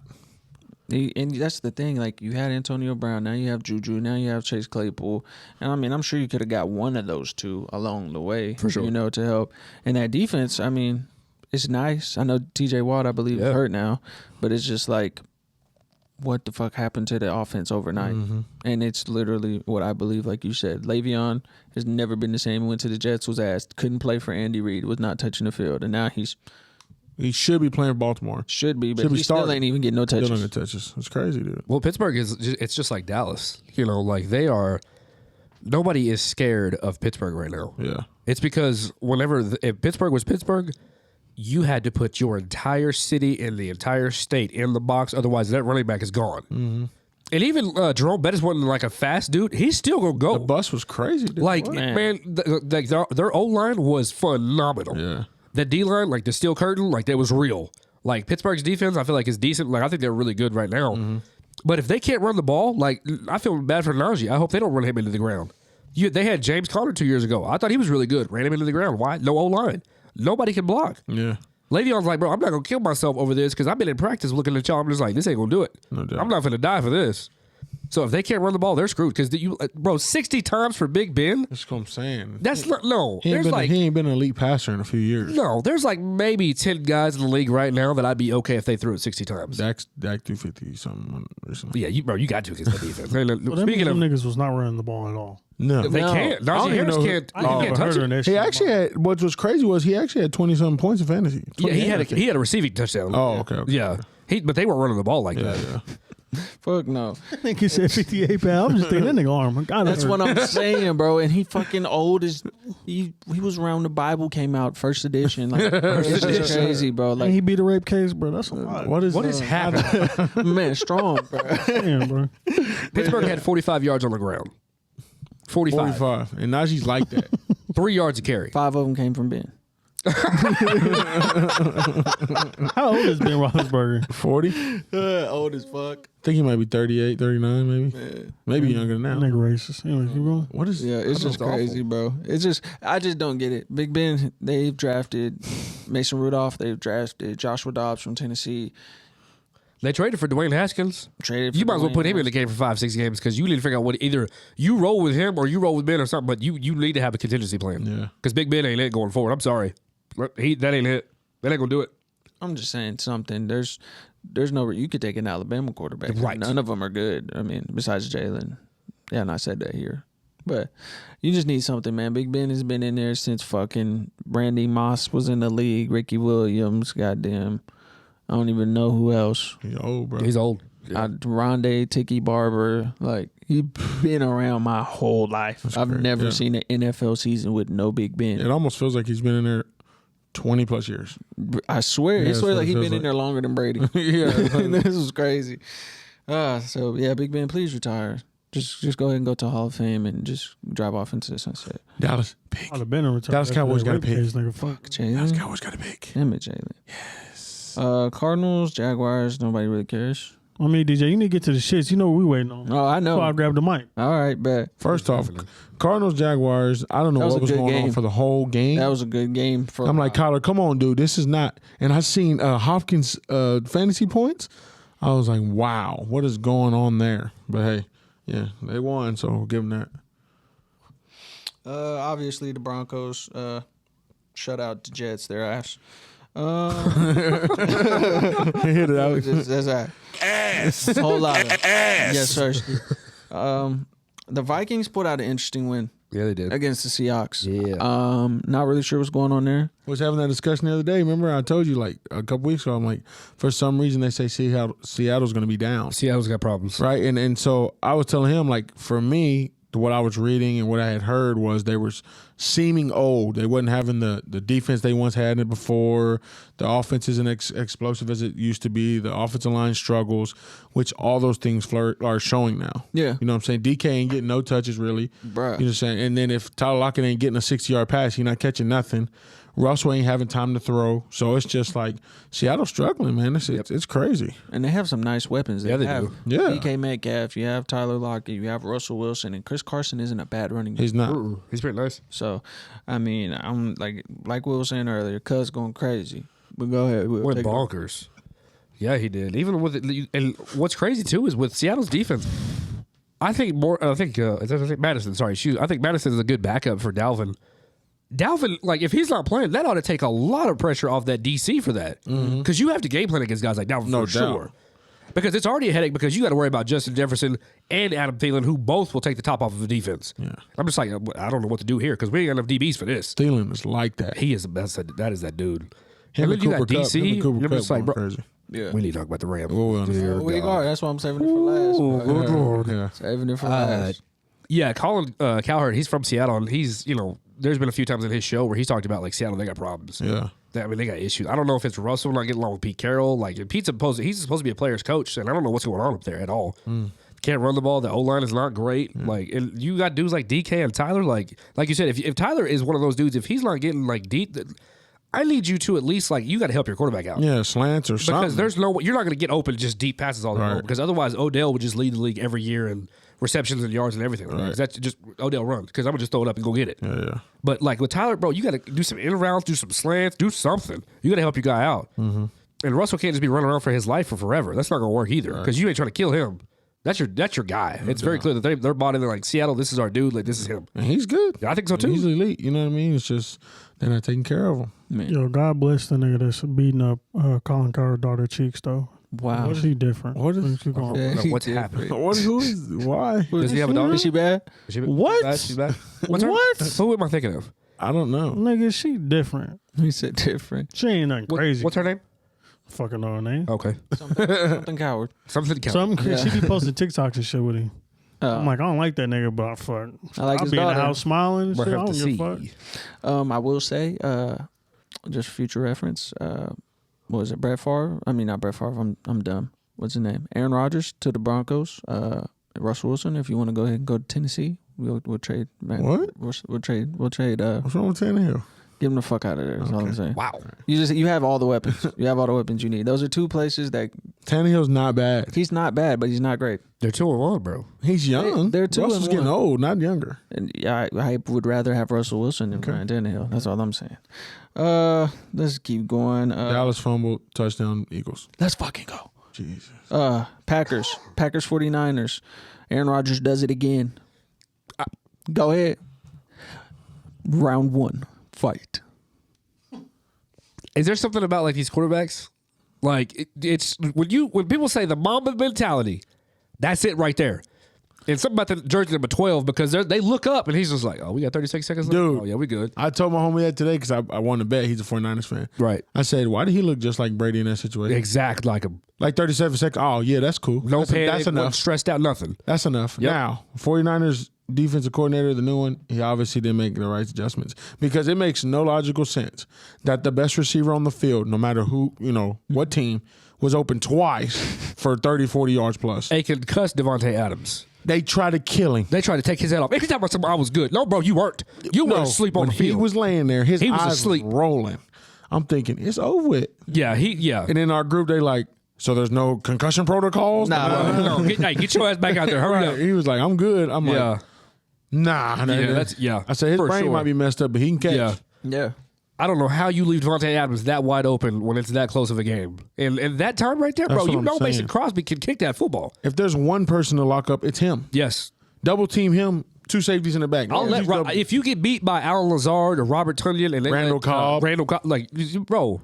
And that's the thing. Like, you had Antonio Brown. Now you have Juju. Now you have Chase Claypool. And, I mean, I'm sure you could have got one of those 2 along the way. For sure. To help. And that defense, I mean, it's nice. I know TJ Watt, I believe, is hurt now. But it's just like, what the fuck happened to the offense overnight? And it's literally what I believe, like you said. Le'Veon has never been the same. Went to the Jets, was asked, couldn't play for Andy Reid, was not touching the field. And now He should be playing for Baltimore. should be, but Should be he still starting. ain't even getting no Still touches. don't get touches. It's crazy, dude. Well, Pittsburgh it's just like Dallas. Like they are. Nobody is scared of Pittsburgh right now. Yeah. It's because if Pittsburgh was Pittsburgh, you had to put your entire city and the entire state in the box. Otherwise, that running back is gone. Mm-hmm. And even Jerome Bettis wasn't like a fast dude. He's still gonna go. The bus was crazy, dude. Like What? man, their O line was phenomenal. Yeah. That D line, like the steel curtain, like that was real. Like Pittsburgh's defense, I feel like is decent. Like I think they're really good right now. Mm-hmm. But if they can't run the ball, like I feel bad for Najee. I hope they don't run him into the ground. They had James Conner 2 years ago. I thought he was really good. Ran him into the ground. Why? No O line. Nobody can block. Yeah. Le'Veon's like, bro, I'm not gonna kill myself over this because I've been in practice looking at y'all. I'm just like, this ain't gonna do it. No doubt. I'm not gonna die for this. So if they can't run the ball, they're screwed. Because bro, 60 times for Big Ben. That's what I'm saying. That's not no. He ain't, he ain't been an elite passer in a few years. No, there's like maybe 10 guys in the league right now that I'd be okay if they threw it 60 times. Dak 250 something recently. Yeah, you got to against the defense. Well, Speaking of, them niggas was not running the ball at all. No, they can't. Najee Harris can't. I He never can't touch heard her in it. that He shit. actually had. What was crazy was he actually had 20-something points in fantasy. Yeah, 20, he had a receiving touchdown. Oh, okay. Yeah, but they weren't running the ball like Yeah, that. yeah. Fuck no. I think he said 58 pounds. I'm just thinking that nigga arm. God, That's what I'm saying, bro. And he fucking old as he was around the Bible came out first edition. Like it's just crazy, bro. And Like he beat a rape case, bro. That's a lot. What is happening? man, strong, bro. Damn, bro. Pittsburgh had 45 yards on the ground. 45. 45, and Najee's like that. 3 yards a carry. 5 of them came from Ben. How old is Ben Roethlisberger? 40. I Old as fuck. think he might be 38, 39, maybe. Maybe younger than That that. nigga racist. Anyway, keep going. What is? Yeah, it's just crazy, bro. It's just I just don't get it. Big Ben, they've drafted Mason Rudolph. They've drafted Joshua Dobbs from Tennessee. They traded for Dwayne Haskins. Traded. You for might as well Dwayne put him in the Haskins. game for 5-6 games because you need to figure out what either you roll with him or you roll with Ben or something. But you need to have a contingency plan. Yeah. Because Big Ben ain't it going forward. I'm sorry, that ain't it. That ain't gonna do it. I'm just saying something. There's no you could take an Alabama quarterback. Right. None of them are good. I mean, besides Jalen. Yeah, and I said that here. But you just need something, man. Big Ben has been in there since fucking Randy Moss was in the league. Ricky Williams, goddamn. I don't even know who else. He's old, bro. He's old. Rondé, Tiki Barber. Like, he's been around my whole life. I've great. never Yeah. seen an NFL season with no Big Ben. It almost feels like he's been in there 20 plus years. I swear. Yeah, It that's swear what like it he's feels been in like. there longer than Brady. Yeah. This is crazy. So yeah, Big Ben, please retire. Just go ahead and go to Hall of Fame and just drive off into the sunset. Dallas, pick. I'd have been in return. Dallas Cowboys got to pick. Nigga, fuck. Dallas Jalen. Cowboys got to pick. Damn it, Jalen. Yes. Cardinals, Jaguars, nobody really cares. I mean, DJ, you need to get to the shits. You know what we waiting on. Oh, I know. Before I grab the mic. All right, bet. First off, Cardinals, Jaguars, I don't know That was what a was good going on game. for the whole game. That was a good game for I'm like, Kyler, come on, dude. This is not. And I seen Hopkins fantasy points. I was like, wow, what is going on there? But hey, yeah, they won, so we'll give them that. obviously the Broncos shut out the Jets, their ass. Hit it out. That's that. Ass. Whole lot of ass. Yes, sir. The Vikings put out an interesting win Yeah, they did. against the Seahawks. Yeah. Not really sure what's going on there. Was having that discussion the other day. Remember, I told you like a couple weeks ago. I'm like, for some reason they say Seattle's going to be down, Seattle's got problems. right? And so I was telling him like, for me, what I was reading and what I had heard was they were seeming old. They wasn't having the defense they once had it before. The offense isn't explosive as it used to be. The offensive line struggles, which all those things are showing now. Yeah. You know what I'm saying? DK ain't getting no touches really. Bruh. You know what I'm saying? And then if Tyler Lockett ain't getting a 60-yard pass, he's not catching nothing. Russell ain't having time to throw. So it's just like Seattle's struggling, man. It's crazy. And they have some nice weapons. Yeah, they have do. Yeah. DK Metcalf, you have Tyler Lockett, you have Russell Wilson, and Chris Carson isn't a bad running back. He's not. He's pretty nice. So, I mean, I'm like we were saying earlier, Cuz going crazy. But go ahead. We'll Went take it. bonkers. Yeah, he did. Even with it, and what's crazy too is with Seattle's defense. I think Madison. Sorry, I think Madison is a good backup for Dalvin. Dalvin, like if he's not playing, that ought to take a lot of pressure off that DC for that because you have to game plan against guys like Dalvin No for doubt. sure. Because it's already a headache because you got to worry about Justin Jefferson and Adam Thielen, who both will take the top off of the defense. Yeah. I'm just like, I don't know what to do here because we ain't got enough DBs for this. Thielen is like that. He is the best. That is that dude. Him And and then you Cooper got Kupp. DC. Him and Cooper You're Kupp just like, going bro, crazy. Yeah. we need to talk about the Rams. Oh, Dear We God. are. That's why I'm saving it for last. bro. Good Lord. Yeah. Saving it for last. Yeah, Colin Cowherd, he's from Seattle, and he's, there's been a few times in his show where he's talked about, like, Seattle, they got problems. Yeah. They got issues. I don't know if it's Russell not getting along with Pete Carroll. Like, he's supposed to be a player's coach, and I don't know what's going on up there at all. Can't run the ball. The O-line is not great. Like, and you got dudes like DK and Tyler. Like you said, if Tyler is one of those dudes, if he's not getting, like, deep, I need you to at least, like, you got to help your quarterback out. Yeah, slants or something. Because there's no, you're not going to get open just deep passes all the time. Right. Because otherwise, Odell would just lead the league every year in receptions and yards and everything. Right. That's just Odell runs. Because I'm gonna just throw it up and go get it. Yeah. But like with Tyler, bro, you got to do some in rounds, do some slants, do something. You got to help your guy out. And Russell can't just be running around for his life for forever. That's not going to work either. Because you ain't trying to kill him. That's your guy. It's very clear that they're bought in. They're like, Seattle, this is our dude. Like, this is him. And he's good. I think so too. He's elite. You know what I mean? It's just they're not taking care of him. Man. Yo, God bless the nigga that's beating up Colin Cowherd's daughter cheeks though. Wow. She different. What is- Keep going. Yeah, know what's he happening. What? Who is? Why? Does he have a daughter? Is she bad? Is she- What? She's bad? What's her- What? Who am I thinking of? I don't know. Nigga, she different. He said different. She ain't nothing crazy. What's her name? Fucking know her name. Okay. Something coward. Something count. She be posting TikToks and shit with him. I'm like, I don't like that nigga, but fuck. I like I'll his be in daughter. the house smiling and We'll shit. I have don't to give a see. fuck. I will say, just future reference. What was it? Brett Favre? I mean, not Brett Favre. I'm dumb. What's his name? Aaron Rodgers to the Broncos. Russell Wilson. If you want to go ahead and go to Tennessee, we'll trade. Man, What? We'll trade. We'll trade. What's wrong with Tannehill? Get him the fuck out of there. That's all I'm saying. Wow. You have all the weapons. You have all the weapons you need. Those are two places that Tannehill's not bad. he's not bad, but he's not great. They're 2-1, bro. He's young. They're 2-1. Russell's getting old, not younger. And yeah, I would rather have Russell Wilson than Ryan Tannehill. That's all I'm saying. Let's keep going. Dallas fumbled, touchdown, Eagles. Let's fucking go. Jesus. Packers 49ers. Aaron Rodgers does it again. Go ahead. Round 1. Fight. Is there something about like these quarterbacks? Like it's when people say the Mamba mentality, that's it right there. And something about the jersey number 12 because they look up and he's just like, oh, we got 36 seconds left. Dude. Oh yeah, we good. I told my homie that today because I won the bet. He's a 49ers fan. Right. I said, why did he look just like Brady in that situation? Exact like him. Like 37 seconds. Oh, yeah, that's cool. No that's, panic. That's Wasn't enough. stressed out. Nothing. That's enough. Yep. Now, 49ers defensive coordinator, the new one, he obviously didn't make the right adjustments because it makes no logical sense that the best receiver on the field, no matter who, what team, was open twice for 30, 40 yards plus. They could cuss Devontae Adams. They try to kill him. They tried to take his head off. Every time I was good. No, bro, you weren't. You weren't asleep on when the field. he was laying there, his He was eyes asleep. was rolling. I'm thinking, it's over with. Yeah. And in our group, they like, so there's no concussion protocols? No, get your ass back out there. Hurry up. He was like, I'm good. I'm Yeah. like, nah. Yeah. I said, his For brain sure. might be messed up, but he can catch. Yeah. Yeah. I don't know how you leave Devontae Adams that wide open when it's that close of a game. And that time right there, bro, That's what you I'm know Mason saying. Crosby can kick that football. If there's one person to lock up, it's him. Yes. Double team him, two safeties in the back. I'll let if you get beat by Alan Lazard or Robert Tunyon and then Randall Cobb. like bro,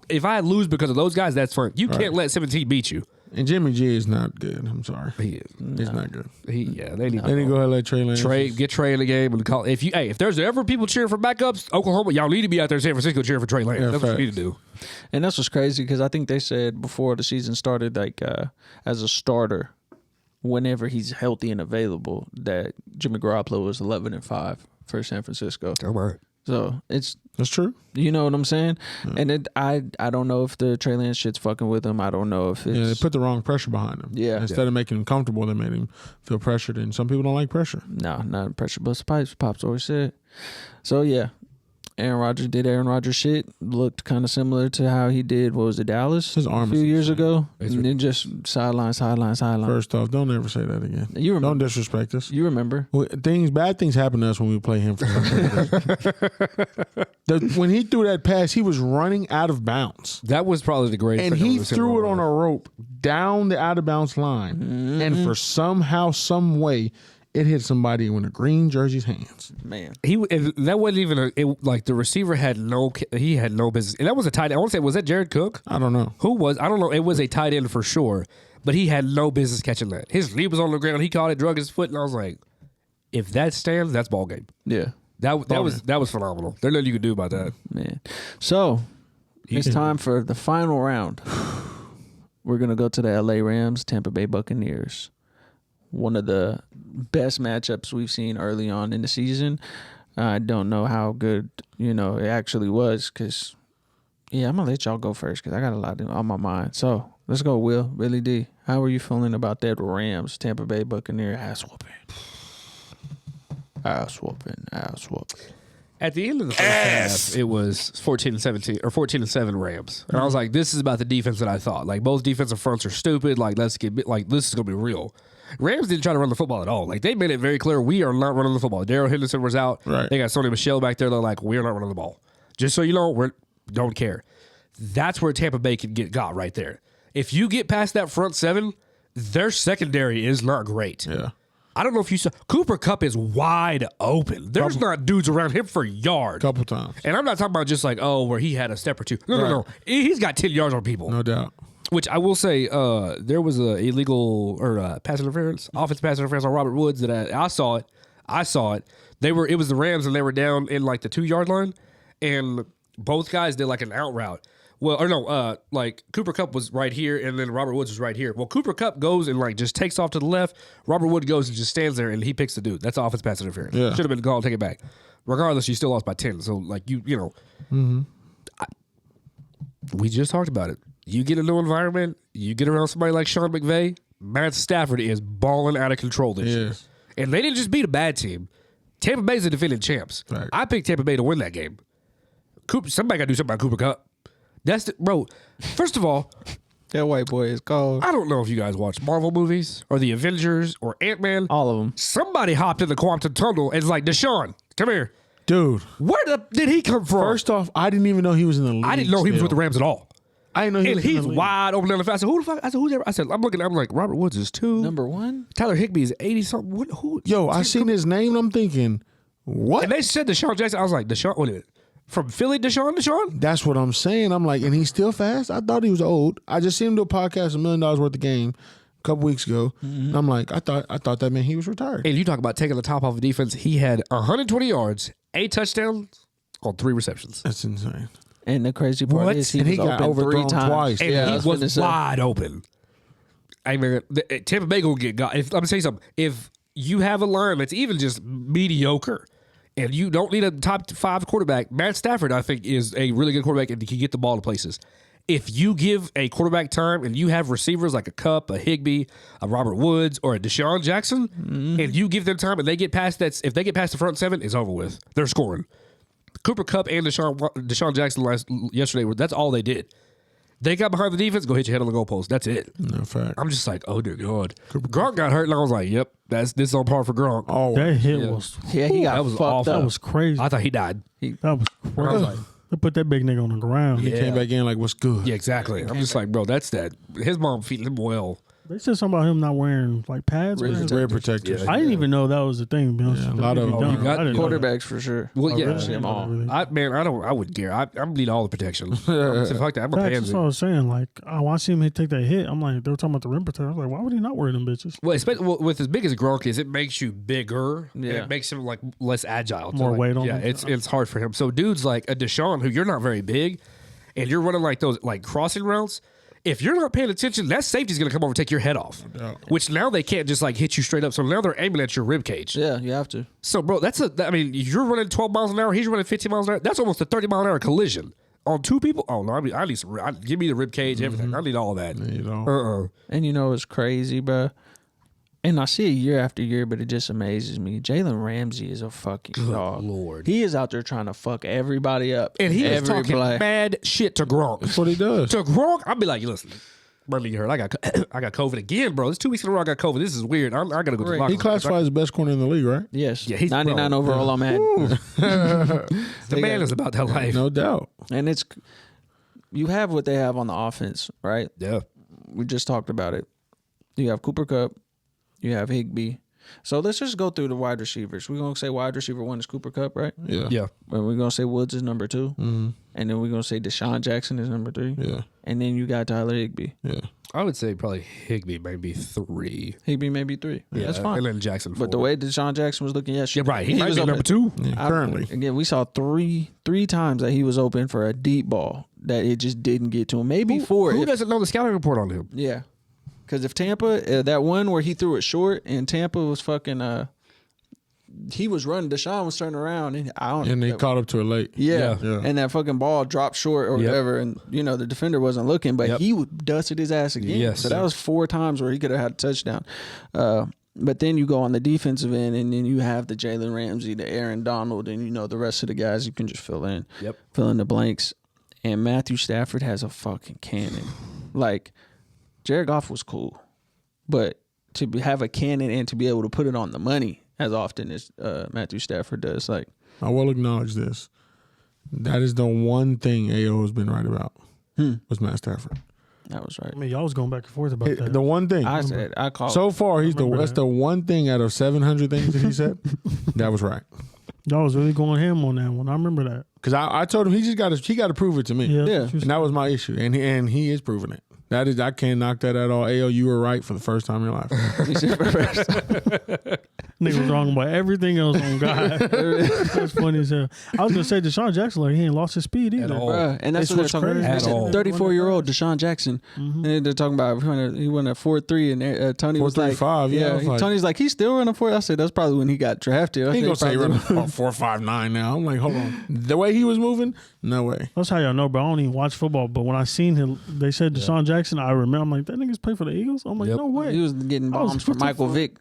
if I lose because of those guys, that's fine. You can't let 17 beat you. And Jimmy G is not good. I'm sorry. He He's not good. they need They need to go ahead and let Trey Lance. get Trey in the game and call. If there's ever people cheering for backups, Oklahoma, y'all need to be out there in San Francisco cheering for Trey Lance. Yeah, That's what you facts. need to do. And that's what's crazy because I think they said before the season started, like as a starter, whenever he's healthy and available, that Jimmy Garoppolo was 11-5 for San Francisco. Come on. So it's, That's true. you know what I'm saying? And I don't know if the Trey Lance shit's fucking with him. I don't know if it's. Yeah, they put the wrong pressure behind him. Yeah. Instead of making him comfortable, they made him feel pressured. And some people don't like pressure. No, not pressure bust pipes. Pops always said. So yeah, Aaron Rodgers did Aaron Rodgers shit. Looked kind of similar to how he did. What was it, Dallas? His arm a few is years insane. ago, and then just sideline. First off, don't ever say that again. You remember? Don't disrespect us. You remember? Bad things happen to us when we play him. For when he threw that pass, he was running out of bounds. That was probably the greatest. And thing I've he ever seen threw in it my on life. a rope down the out of bounds line. And for somehow, some way, it hit somebody in a green jersey's hands. Man, That wasn't even like the receiver had no business. And that was a tight end. I want to say, was that Jared Cook? I don't know. Who was? I don't know. It was a tight end for sure, but he had no business catching that. His knee was on the ground. He caught it, drug his foot, and I was like, if that stands, that's ball game. yeah, That was phenomenal. There's nothing you could do about that. man. So it's time for the final round. We're gonna go to the LA Rams, Tampa Bay Buccaneers. One of the best matchups we've seen early on in the season. I don't know how good, it actually was because, I'm going to let y'all go first because I got a lot on my mind. So let's go, Will. Billy D, how are you feeling about that Rams, Tampa Bay Buccaneer ass whooping? Ass whooping. At the end of the first half, it was 14-17 or 14-7 Rams, and I was like, "This is about the defense that I thought. Like both defensive fronts are stupid. Like this is gonna be real." Rams didn't try to run the football at all. Like they made it very clear we are not running the football. Darrell Henderson was out. Right. They got Sony Michel back there. They're like, we're not running the ball. Just so you know, we don't care. That's where Tampa Bay got right there. If you get past that front seven, their secondary is not great. Yeah. I don't know if you saw Cooper Kupp is wide open. There's not dudes around him for yards. Couple times. And I'm not talking about just like, where he had a step or two. No. He's got 10 yards on people. No doubt. Which I will say, there was a illegal or pass interference, offensive pass interference on Robert Woods that I saw it. It was the Rams and they were down in like the 2-yard line, and both guys did like an out route. Well, or no, like Cooper Kupp was right here, and then Robert Woods was right here. Well, Cooper Kupp goes and like just takes off to the left. Robert Woods goes and just stands there, and he picks the dude. That's offensive pass interference. Yeah. Should have been called. Take it back. Regardless, you still lost by 10. So like you know, we just talked about it. You get a new environment. You get around somebody like Sean McVay. Matt Stafford is balling out of control this year, and they didn't just beat a bad team. Tampa Bay's the defending champs. Right. I picked Tampa Bay to win that game. Somebody got to do something about Cooper Kupp. That's bro. First of all, That white boy is cold. I don't know if you guys watch Marvel movies or the Avengers or Ant-Man. All of them. Somebody hopped in the quantum tunnel and is like, Deshaun, come here. Dude. Where did he come from? First off, I didn't even know he was in the league. I didn't know he was with the Rams at all. I didn't know he And was in he's the league. wide open down the field. I said, who the fuck? I said, who's ever? I said, I'm like, Robert Woods is 2. Number 1? Tyler Higbee is 80 something. What? Who? Yo, I seen his name and I'm thinking, what? And they said Deshaun Jackson. I was like, Deshaun, wait a minute. From Philly, Deshaun? That's what I'm saying. I'm like, and he's still fast? I thought he was old. I just seen him do a podcast, $1 million worth of game, a couple weeks ago. And I'm like, I thought that meant he was retired. And you talk about taking the top off of defense. He had 120 yards, 8 touchdowns on 3 receptions. That's insane. And the crazy part What? is he And was he got open 3 overthrown times. twice. And Yeah, I he was finna was say. wide open. I mean, Tampa Bay gonna get got. Let me say something. If you have a line that's even just mediocre, and you don't need a top 5 quarterback, Matt Stafford, I think, is a really good quarterback and he can get the ball to places. If you give a quarterback time and you have receivers like a Kupp, a Higbee, a Robert Woods, or a Deshaun Jackson, and you give them time and they get past that, if they get past the front 7, it's over with. They're scoring. Cooper Kupp and Deshaun Jackson yesterday, that's all they did. They got behind the defense, go hit your head on the goalpost. That's it. No fact. I'm just like, oh dear God. Gronk got hurt, and I was like, yep, this is on par for Gronk. Oh, That hit Yeah. was Yeah, he got that was fucked awful. up. that was crazy. I thought he died. That was I was crazy. like, They put that big nigga on the ground. he came back in like, what's good? yeah, exactly. I'm just like, bro, that's that. His mom feeding him well. They said something about him not wearing like pads. or anything. Red protectors. Yeah. I didn't even know that was the thing. To be honest, Yeah, a with you. lot of They them. be You dumb. got I didn't know that. Quarterbacks for sure. Well, Oh, yeah. really? See them all. Really? I wouldn't care. I need all the protection. I'm saying, fuck that. I'm a Facts, that's pansy. what I was saying. Like, when I see him take that hit, I'm like, they were talking about the rim protector. I was like, why would he not wear them bitches? Well, especially with as big as Gronk is, it makes you bigger. And Yeah. it makes him like less agile. More like, weight on Yeah, him. it's hard for him. So dudes like a Deshaun, who you're not very big, and you're running like those like crossing routes. If you're not paying attention, that safety's going to come over and take your head off. Which now they can't just like hit you straight up. So now they're aiming at your rib cage. Yeah, you have to. So bro, I mean, you're running 12 miles an hour. He's running 15 miles an hour. That's almost a 30 mile an hour collision on 2 people. Oh no, I need some. Give me the rib cage, everything. I need all of that. You know. And you know it's crazy, bro. And I see it year after year, but it just amazes me. Jalen Ramsey is a fucking dog. Lord. He is out there trying to fuck everybody up. And he was every talking play. mad shit to Gronk. That's what he does. To Gronk, I'd be like, listen, my knee hurt. I got COVID again, bro. It's 2 weeks in a row I got COVID. This is weird. I got to go to the locker He room. classifies as the best corner in the league, right? Yes. Yeah, he's 99 bro. overall on Madden. The man is about that life. No doubt. And it's you have what they have on the offense, right? Yeah. We just talked about it. You have Cooper Kupp, you have Higbee. So let's just go through the wide receivers. We're gonna say wide receiver 1 is Cooper Kupp, right? Yeah. Yeah. And we're gonna say Woods is number 2. Mm-hmm. And then we're gonna say Deshaun Jackson is number 3. Yeah. And then you got Tyler Higbee. Yeah. I would say probably Higbee maybe 3. Higbee maybe 3. Yeah, That's fine. And then Jackson 4. But the way Deshaun Jackson was looking yesterday, yeah, right. He might was be open. number 2. Yeah. Currently. Again, we saw three times that he was open for a deep ball that it just didn't get to him. Maybe 4. Who if- doesn't know the scouting report on him? Yeah, because if Tampa, that one where he threw it short and Tampa was fucking, he was running. Deshaun was turning around and I don't. And they caught up to it late. Yeah. Yeah. And that fucking ball dropped short or Yep. whatever, and the defender wasn't looking, but Yep. he dusted his ass again. Yes. So that was 4 times where he could have had a touchdown. But then you go on the defensive end, and then you have the Jalen Ramsey, the Aaron Donald, and the rest of the guys you can just fill in. Yep. Fill in the blanks. And Matthew Stafford has a fucking cannon. Like Jared Goff was cool, but to have a cannon and to be able to put it on the money as often as Matthew Stafford does, like. I will acknowledge this. That is the one thing AO has been right about was Matt Stafford. That was right. I mean, y'all was going back and forth about that. The one thing. I said I called. So far, that's the one thing out of 700 things that he said that was right. Y'all was really going ham on that one. I remember that. Because I told him he got to prove it to me. Yeah. Yeah. that's what And that was my issue, and he is proving it. That is, I can't knock that at all. Ayo, you were right for the first time in your life. He said first. Nigga was wrong about everything else on God. That's funny as hell. I was gonna say Deshaun Jackson, like he ain't lost his speed either. all. Bruh, and that's It's what they're what's talking crazy. about. At They all. said 34-year-old Deshaun Jackson. And they're talking about he went a 4.3, and Tony was like, 4.35, yeah, I was like- Tony's like, he's still running 4. I said that's probably when he got drafted. I He think gonna say probably- running 4.59 now. I'm like, hold on. The way he was moving, no way. That's how y'all know, bro. I don't even watch football, but when I seen him, they said Deshaun Jackson. I remember, I'm like, that nigga's play for the Eagles. I'm like, Yep. no way. He was getting I was bombs from Michael 54. Vick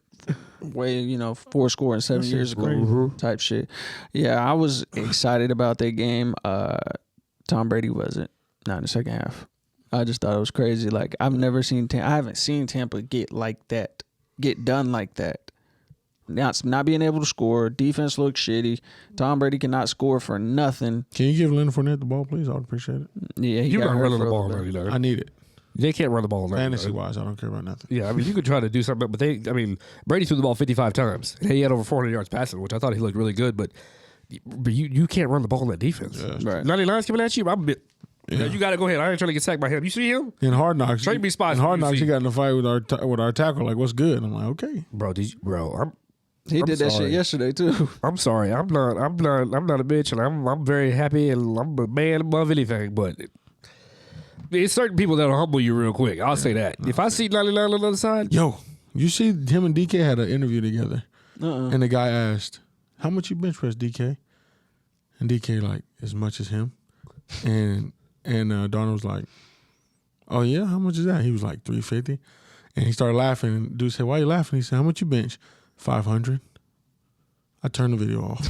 way, 4 score and 7 That years shit's ago crazy. type shit. Yeah, I was excited about that game. Tom Brady wasn't. Not in the second half. I just thought it was crazy. Like I haven't seen Tampa get done like that. Not being able to score. Defense looked shitty. Tom Brady cannot score for nothing. Can you give Leonard Fournette the ball, please? I would appreciate it. Yeah, he You're got not hurt running for the a ball, little bit. I need it. They can't run the ball. Fantasy wise, I don't care about nothing. Yeah, I mean, you could try to do something, but Brady threw the ball 55 times. And he had over 400 yards passing, which I thought he looked really good, but you can't run the ball in that defense. Right. 99's coming at you, I'm a bit. You got to go ahead. I ain't trying to get sacked by him. You see him? In Hard Knocks, Straight me spots. In Hard You Knocks, see. he got in a fight with our tackle. Like, what's good? I'm like, okay. Bro, He I'm did that sorry. shit yesterday too. I'm sorry. I'm not a bitch, and I'm very happy, and I'm a man above anything. But there's certain people that'll humble you real quick. I'll say that. If I see 99 on the other side, Yo, you see him and DK had an interview together, and the guy asked, "How much you bench press, DK?" And DK like, as much as him, and Darnold was like, "Oh yeah, how much is that?" He was like 350, and he started laughing. And dude said, "Why you laughing?" He said, "How much you bench?" 500. I turned the video off.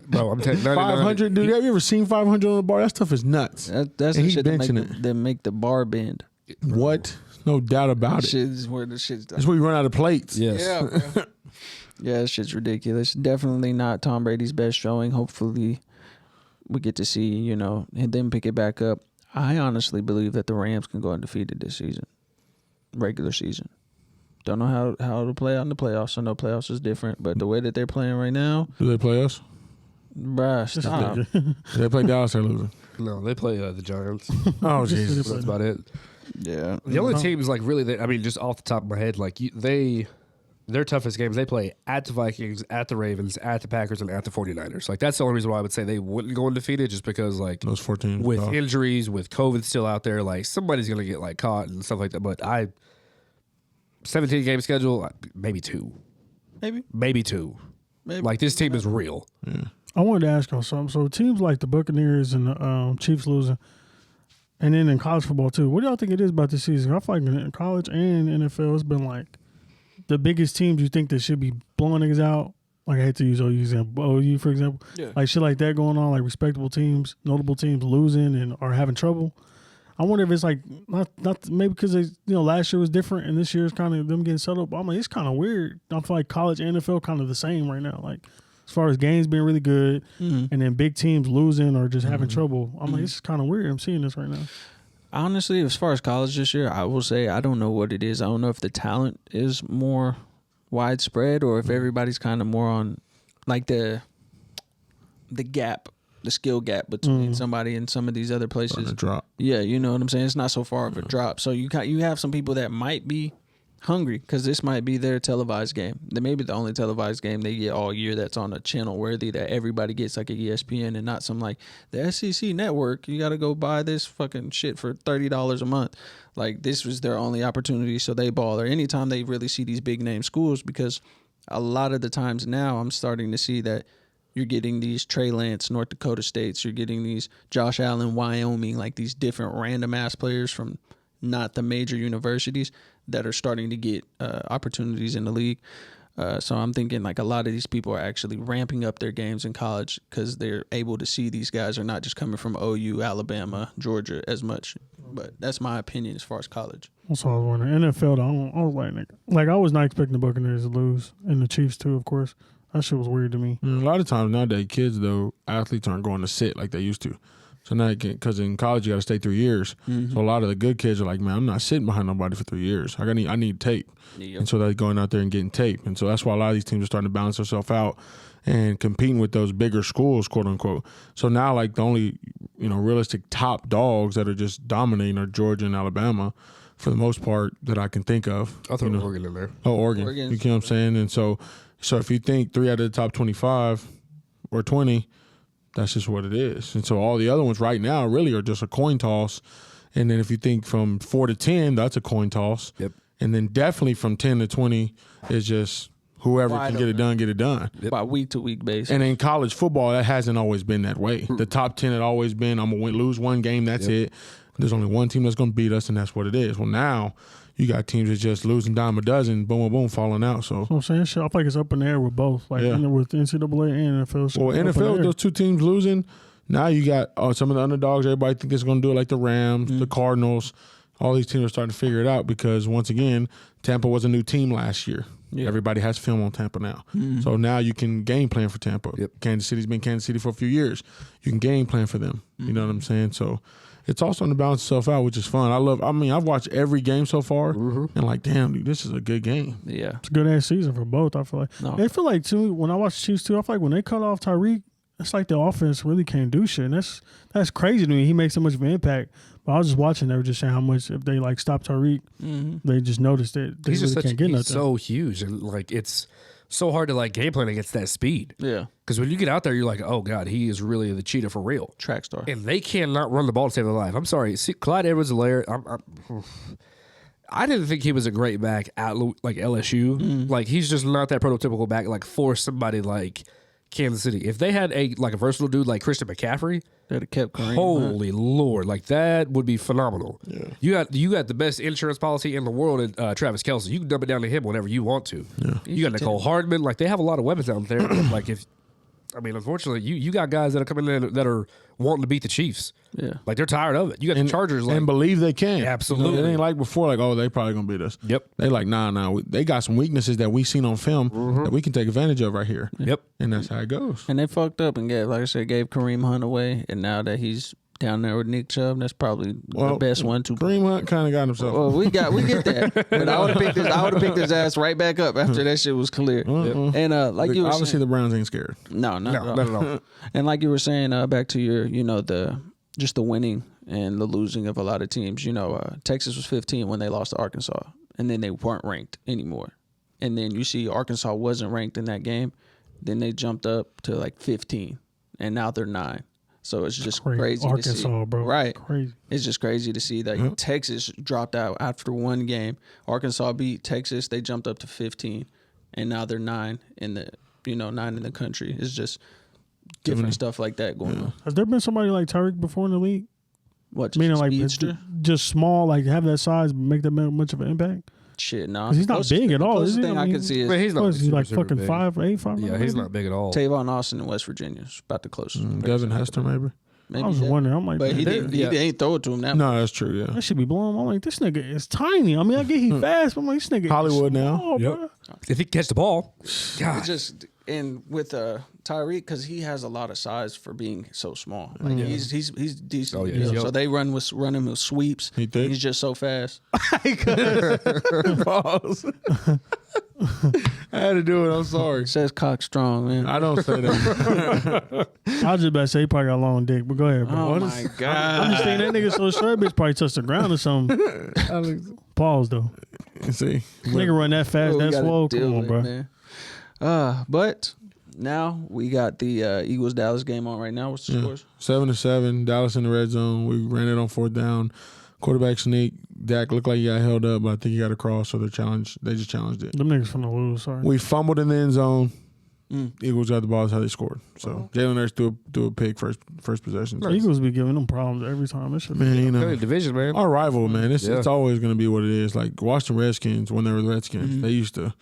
bro, I'm telling 500, dude. Have you ever seen 500 on the bar? That stuff is nuts. That's And the he's shit that benching make the bar bend. What? No doubt about it. Shit is where the shit's That's where you run out of plates. Yes. Yeah, bro. Yeah, that shit's ridiculous. Definitely not Tom Brady's best showing. Hopefully, we get to see, and then pick it back up. I honestly believe that the Rams can go undefeated this season, regular season. Don't know how to play out in the playoffs. I know playoffs is different, but the way that they're playing right now, Do they play us? bruh, stop. Do they play Dallas? They're losing. No, they play the Giants. Oh Jesus! That's about it. Yeah, The only teams like really, just off the top of my head, like their toughest games they play at the Vikings, at the Ravens, at the Packers, and at the 49ers. Like that's the only reason why I would say they wouldn't go undefeated, just because like Those 14 with injuries, with COVID still out there, like somebody's gonna get like caught and stuff like that. But 17 game schedule, maybe two. maybe. Like this team is real. I wanted to ask y'all something. So teams like the Buccaneers and the Chiefs losing, and then in college football too. What do y'all think it is about this season? I feel like in college and NFL, it's been like the biggest teams you think that should be blowing niggas out. Like I hate to use OU for example. Yeah. Like shit like that going on. Like respectable teams, notable teams losing and are having trouble. I wonder if it's like not maybe because last year was different and this year is kind of them getting settled. But I'm like, it's kind of weird. I feel like college and NFL kind of the same right now. Like as far as games being really good and then big teams losing or just having trouble. I'm like, it's kind of weird. I'm seeing this right now. Honestly, as far as college this year, I will say I don't know what it is. I don't know if the talent is more widespread or if everybody's kind of more on like the gap, the skill gap between somebody and some of these other places. drop. Yeah, you know what I'm saying? It's not so far of a drop. So you have some people that might be hungry because this might be their televised game. They may be the only televised game they get all year that's on a channel worthy that everybody gets, like a ESPN, and not some like the SEC network. You got to go buy this fucking shit for $30 a month. Like this was their only opportunity, so they ball. Or anytime they really see these big name schools, because a lot of the times now I'm starting to see that you're getting these Trey Lance, North Dakota States. You're getting these Josh Allen, Wyoming, like these different random ass players from not the major universities that are starting to get opportunities in the league. So I'm thinking like a lot of these people are actually ramping up their games in college because they're able to see these guys are not just coming from OU, Alabama, Georgia as much. But that's my opinion as far as college. That's all I was wondering. NFL, I was like I was not expecting the Buccaneers to lose and the Chiefs too, of course. That shit was weird to me. A lot of times nowadays, kids though, athletes aren't going to sit like they used to. So now, because in college you got to stay 3 years. So a lot of the good kids are like, man, I'm not sitting behind nobody for 3 years. I need tape. Yep. And so they're going out there and getting tape. And so that's why a lot of these teams are starting to balance themselves out and competing with those bigger schools, quote unquote. So now, like, the only, realistic top dogs that are just dominating are Georgia and Alabama for the most part that I can think of. I'll throw Oregon in there. Oh, Oregon. Oregon. You know what I'm saying? And so if you think 3 out of the top 25 or 20, that's just what it is. And so all the other ones right now really are just a coin toss. And then if you think from 4 to 10, that's a coin toss. Yep. And then definitely from 10 to 20 is just whoever Wide can get it done, get it done. By week to week basis. And in college football, that hasn't always been that way. The top 10 had always been, I'm going to lose one game, that's it. There's only one team that's going to beat us, and that's what it is. Well, now you got teams that just losing dime a dozen, boom, boom, boom, falling out. So, I'm saying, shit, I feel like it's up in the air with both, like with NCAA and NFL. So well, up in the NFL, air. those two teams losing. Now you got some of the underdogs. Everybody think it's going to do it like the Rams, the Cardinals. All these teams are starting to figure it out because, once again, Tampa was a new team last year. Yeah. Everybody has film on Tampa now. So now you can game plan for Tampa. Yep. Kansas City's been Kansas City for a few years. You can game plan for them. You know what I'm saying? So it's all starting to balance itself out, which is fun. I've watched every game so far and like, damn, dude, this is a good game. Yeah. It's a good ass season for both. I feel like. No. I feel like, too, when I watch the Chiefs, too, I feel like when they cut off Tyreek, it's like the offense really can't do shit. And that's crazy to me. He makes so much of an impact. But I was just watching, they were just saying how much, if they like stop Tyreek, they just noticed that they He's really just can't get nothing. so huge, and like it's so hard to like game plan against that speed. Yeah. Because when you get out there, you're like, oh god, he is really the cheetah for real. Track star. And they cannot run the ball to save their life. I'm sorry, see, Clyde Edwards-Helaire. I didn't think he was a great back at like LSU. Like he's just not that prototypical back. Like for somebody like Kansas City, if they had a versatile dude like Christian McCaffrey, They'd have kept Kareem. holy Lord, like that would be phenomenal. Yeah. You got the best insurance policy in the world in Travis Kelce. You can dump it down to him whenever you want to. Yeah. You got Nicole Hardman. Like they have a lot of weapons out there. Like unfortunately, you got guys that are coming in that are wanting to beat the Chiefs. Yeah. Like they're tired of it. You got the Chargers and believe they can. Absolutely. It ain't like before, like, oh, they probably going to beat us. Yep. They like, nah. They got some weaknesses that we seen on film that we can take advantage of right here. Yep. And that's how it goes. And they fucked up and gave Kareem Hunt away. And now that he's down there with Nick Chubb, that's probably the best one to Kareem Hunt kind of got himself. Well, we get that. But I would have picked his ass right back up after that shit was clear. And like you were obviously saying, the Browns ain't scared. No, not Not at all. And like you were saying, back to your, the winning and the losing of a lot of teams. Texas was 15 when they lost to Arkansas, and then they weren't ranked anymore. And then you see Arkansas wasn't ranked in that game. Then they jumped up to like 15, and now they're 9. So it's just crazy Arkansas, to see. bro. Right. Crazy. It's just crazy to see that Texas dropped out after one game. Arkansas beat Texas. They jumped up to 15, and now they're 9 in the 9 in the country. It's just different stuff like that going on. Has there been somebody like Tyreek before in the league? What? Just Meaning like speedster? just small, like have that size, but make that much of an impact? Shit, no. 'Cause he's not big at all, is he? Thing I can see is But he's not. What is he like super fucking big. 5'8", 5'9"? Yeah, he's not big at all. Tavon Austin in West Virginia. It's about the closest. Devin Hester, maybe? Maybe I was that. wondering. I'm like, But he damn, didn't throw it to him that much. No, that's true, yeah. that should be blowing. I'm like, this nigga is tiny. I mean, I get he fast, but I'm like, this nigga Hollywood is now. small, Yep. bro. If he can catch the ball, God. It's just and with Tyreek, because he has a lot of size for being so small. Like he's decent. Oh, yeah. So they run him with sweeps. He thick? He's just so fast. Pause. I had to do it. I'm sorry. Says cock strong, man. I don't say that. I was just about to say he probably got a long dick, but go ahead, bro. Oh my god! I'm just saying that nigga so short, bitch probably touched the ground or something. Pause though. See, Nigga run that fast, What we that gotta slow. deal Come on, with, bro. man. But now we got the Eagles Dallas game on right now. What's the scores? 7-7. Dallas in the red zone. We ran it on 4th down. Quarterback sneak. Dak looked like he got held up, but I think he got a cross, so they just challenged it. Them niggas finna lose. Sorry. We fumbled in the end zone. Eagles got the ball. That's how they scored. So Jalen Hurts threw a pick first possession. The Eagles be giving them problems every time. That shit. Man, Philly division, man. our rival, man. It's Yeah. always going to be what it is. Like Washington Redskins, when they were the Redskins, they used to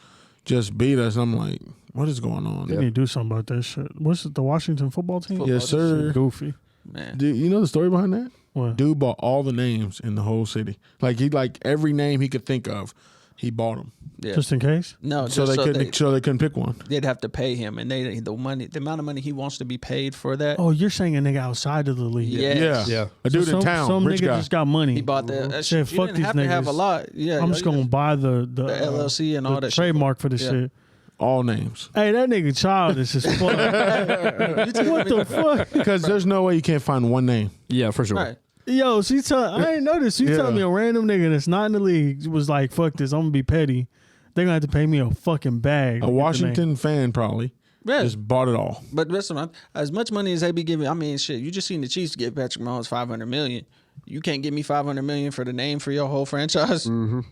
just beat us. I'm like, what is going on? They need to do something about that shit. What's it, the Washington football team? Yes, sir. Goofy. Man, Do you know the story behind that? What? Dude bought all the names in the whole city. Like every name he could think of. he bought them. Yeah. Just in case. No, So just they couldn't pick one. they'd have to pay him, and the amount of money he wants to be paid for that. Oh, you're saying a nigga outside of the league? Yes. Yeah. A dude some, in town, Some rich nigga guy. just got money. He bought that. Said, You fuck didn't these have niggas. to have a lot. Yeah, I'm just gonna buy the LLC and all that shit. trademark for this Yeah. shit. All names. Hey, that nigga childish as fuck. What the fuck? Because there's no way you can't find one name. Yeah, for sure. Right. Yo, I ain't noticed. She Yeah. telling me a random nigga that's not in the league was like, fuck this, I'm gonna be petty. They're gonna have to pay me a fucking bag. to A get the name. Washington fan probably Yeah. just bought it all. But listen, as much money as they be giving, I mean, shit, you just seen the Chiefs give Patrick Mahomes $500 million. You can't give me $500 million for the name for your whole franchise.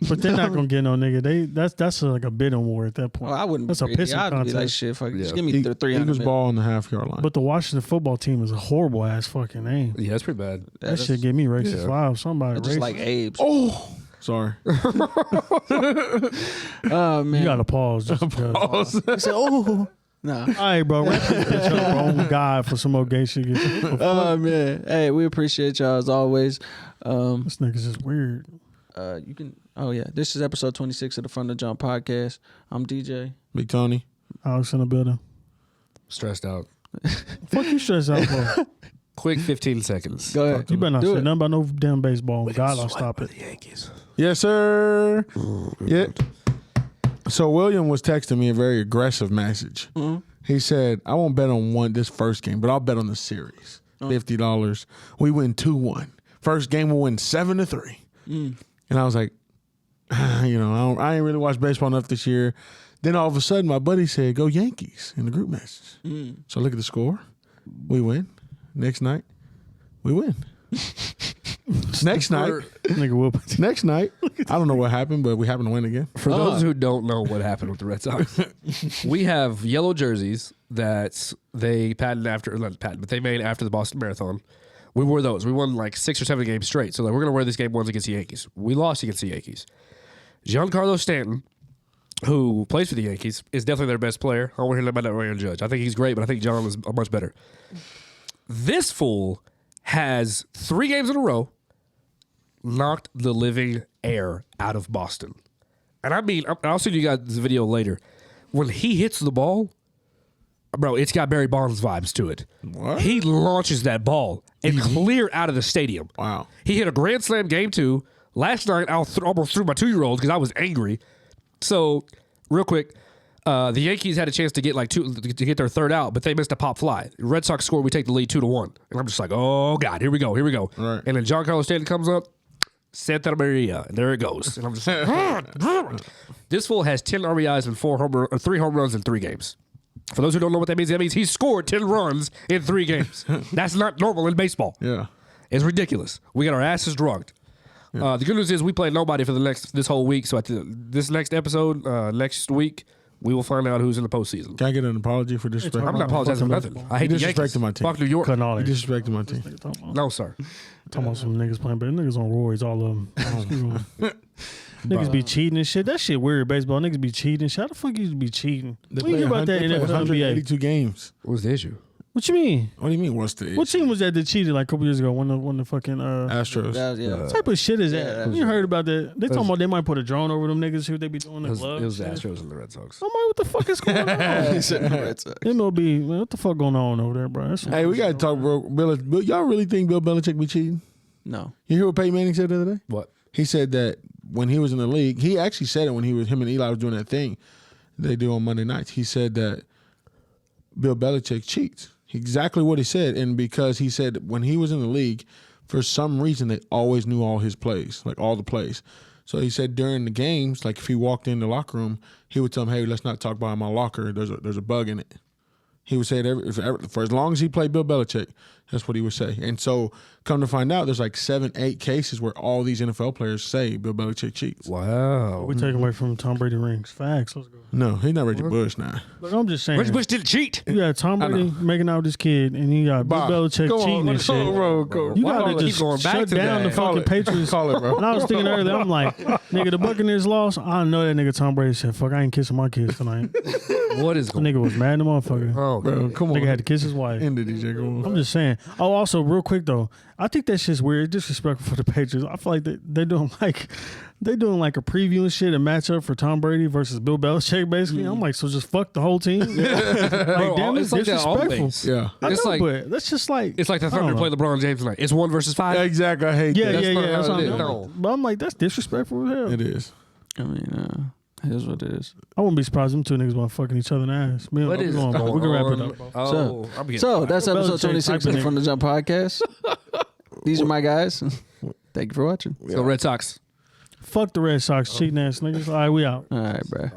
But they're not gonna get no nigga. That's like a bidding war at that point. Well, I wouldn't. That's a be greedy. pissing I'd be like, contest. shit, fuck, just Yeah. give me the $300 Eagles million. ball on the half-yard line. But the Washington football team is a horrible ass fucking name. Yeah, that's pretty bad. That shit give me racist vibes. Somebody Just racist. like Abe's. oh, sorry. Oh man. You gotta pause. Just because. He said, oh. No. All right, bro. Wrap this bitch up, bro. Oh, God, for some more gay shit. Oh man. Hey, we appreciate y'all as always. This nigga's just weird. You can. Oh yeah, this is episode 26 of the From the Jump podcast. I'm DJ. Big Tony. Alex in the building. Stressed out. Fuck you stressed out for? Quick 15 seconds. Go ahead. You better not Do say it. nothing about no damn baseball. God, I'll stop it. The Yankees. Yes, sir. Yeah. So William was texting me a very aggressive message. He said, I won't bet on this first game, but I'll bet on the series. $50. We win 2-1. First game we'll win 7-3. And I was like, I ain't really watched baseball enough this year. Then all of a sudden my buddy said, go Yankees in the group message. So I look at the score. We win. Next night, we win. Next night, Nigga whoop. I don't know what happened, but we happened to win again. For those who don't know what happened with the Red Sox, we have yellow jerseys that they patented after, not patent, but they made after the Boston Marathon. We wore those. We won like 6 or 7 games straight. So like, we're going to wear this game once against the Yankees. We lost against the Yankees. Giancarlo Stanton, who plays for the Yankees, is definitely their best player. I want to hear about that Ryan Judge. I think he's great, but I think John is much better. This fool has 3 games in a row knocked the living air out of Boston. And I mean, I'll send you guys this video later. When he hits the ball, bro, it's got Barry Bonds vibes to it. What? He launches that ball and clear out of the stadium. Wow. He hit a grand slam game 2. Last night, I almost threw my 2-year-old because I was angry. So, real quick, the Yankees had a chance to get to get their third out, but they missed a pop fly. Red Sox scored. We take the lead 2-1, and I'm just like, oh god, here we go. Right. And then Giancarlo Stanton comes up, Santa Maria, and there it goes. And I'm just like, this fool has 10 RBIs and 3 home runs in 3 games. For those who don't know what that means he scored 10 runs in 3 games. That's not normal in baseball. Yeah. It's ridiculous. We got our asses drugged. The good news is we play nobody for this whole week. So at this next episode, next week, we will find out who's in the postseason. Can I get an apology for disrespecting? I'm not apologizing for nothing. I hate the You Yankees. disrespected my team. Fuck New York. Cutting all You that. disrespected my team. No, sir. Talking about some niggas playing, but niggas on roids, all of them. Niggas be cheating and shit. That shit weird, baseball. Niggas be cheating and shit. How the fuck you be cheating? They What you hear about that play in the NBA? 182 games. What's the issue? What you mean? What do you mean? What's the What team was that cheated like a couple years ago? When the fucking Astros? That was, yeah. what type of shit is Yeah, that? that You heard about that? They talking about they might put a drone over them niggas. See what they be doing in It the was, club. it was the shit. Astros and the Red Sox. I'm like, what the fuck is going on? He said the Red Sox. MLB, man, what the fuck going on over there, bro? That's Hey, we gotta talk, bro. Bill, y'all really think Bill Belichick be cheating? No. You hear what Peyton Manning said the other day? What? He said that when he was in the league, he actually said it when him and Eli was doing that thing they do on Monday nights. He said that Bill Belichick cheats. Exactly what he said. And because he said when he was in the league, for some reason, they always knew all his plays, like all the plays. So he said during the games, like if he walked in the locker room, he would tell him, hey, let's not talk about my locker. There's a bug in it. He would say it for as long as he played Bill Belichick. That's what he would say. And so come to find out, there's like 7-8 cases where all these NFL players say Bill Belichick cheats. Wow. we take away from Tom Brady rings. Facts. Let's go. No, he's not Reggie Bush now. But I'm just saying. Reggie Bush didn't cheat. You got Tom Brady making out with this kid, and you got Bob, Bill Belichick come on, cheating and let's go, shit. bro, go. You Why got all to that- just keep going back shut to down that. the fucking Patriots. Call it, bro. And I was thinking earlier, I'm like, nigga, the Buccaneers lost. I know that nigga Tom Brady said, fuck, I ain't kissing my kids tonight. What is The going on? nigga was mad in the motherfucker. Oh, Bro, come on. Nigga had to kiss his wife. End it, DJ. Come on. I'm just saying. Oh, also, real quick though, I think that shit's weird. Disrespectful for the Patriots. I feel like they're doing like a preview and shit, a matchup for Tom Brady versus Bill Belichick. Basically, I'm like, so just fuck the whole team. Like, Bro, damn, it's it's like that disrespectful. always. Yeah. I It's know, like- but that's just like It's like the I don't Thunder know. play LeBron James tonight. It's 1 versus 5. Exactly. I hate Yeah, that. yeah, not yeah. That's how what it I'm is. doing. No. But I'm like, that's disrespectful as hell. It is. I mean, here's what it is. I wouldn't be surprised them two niggas want fucking each other in the ass. Man, What is we can wrap it up. Oh, I'm getting So fired. that's episode Belichick 26 type of of From the Jump podcast. These are my guys. Thank you for watching. Let's go Red Sox. Fuck the Red Sox cheating ass niggas. All right, we out. All right, bro.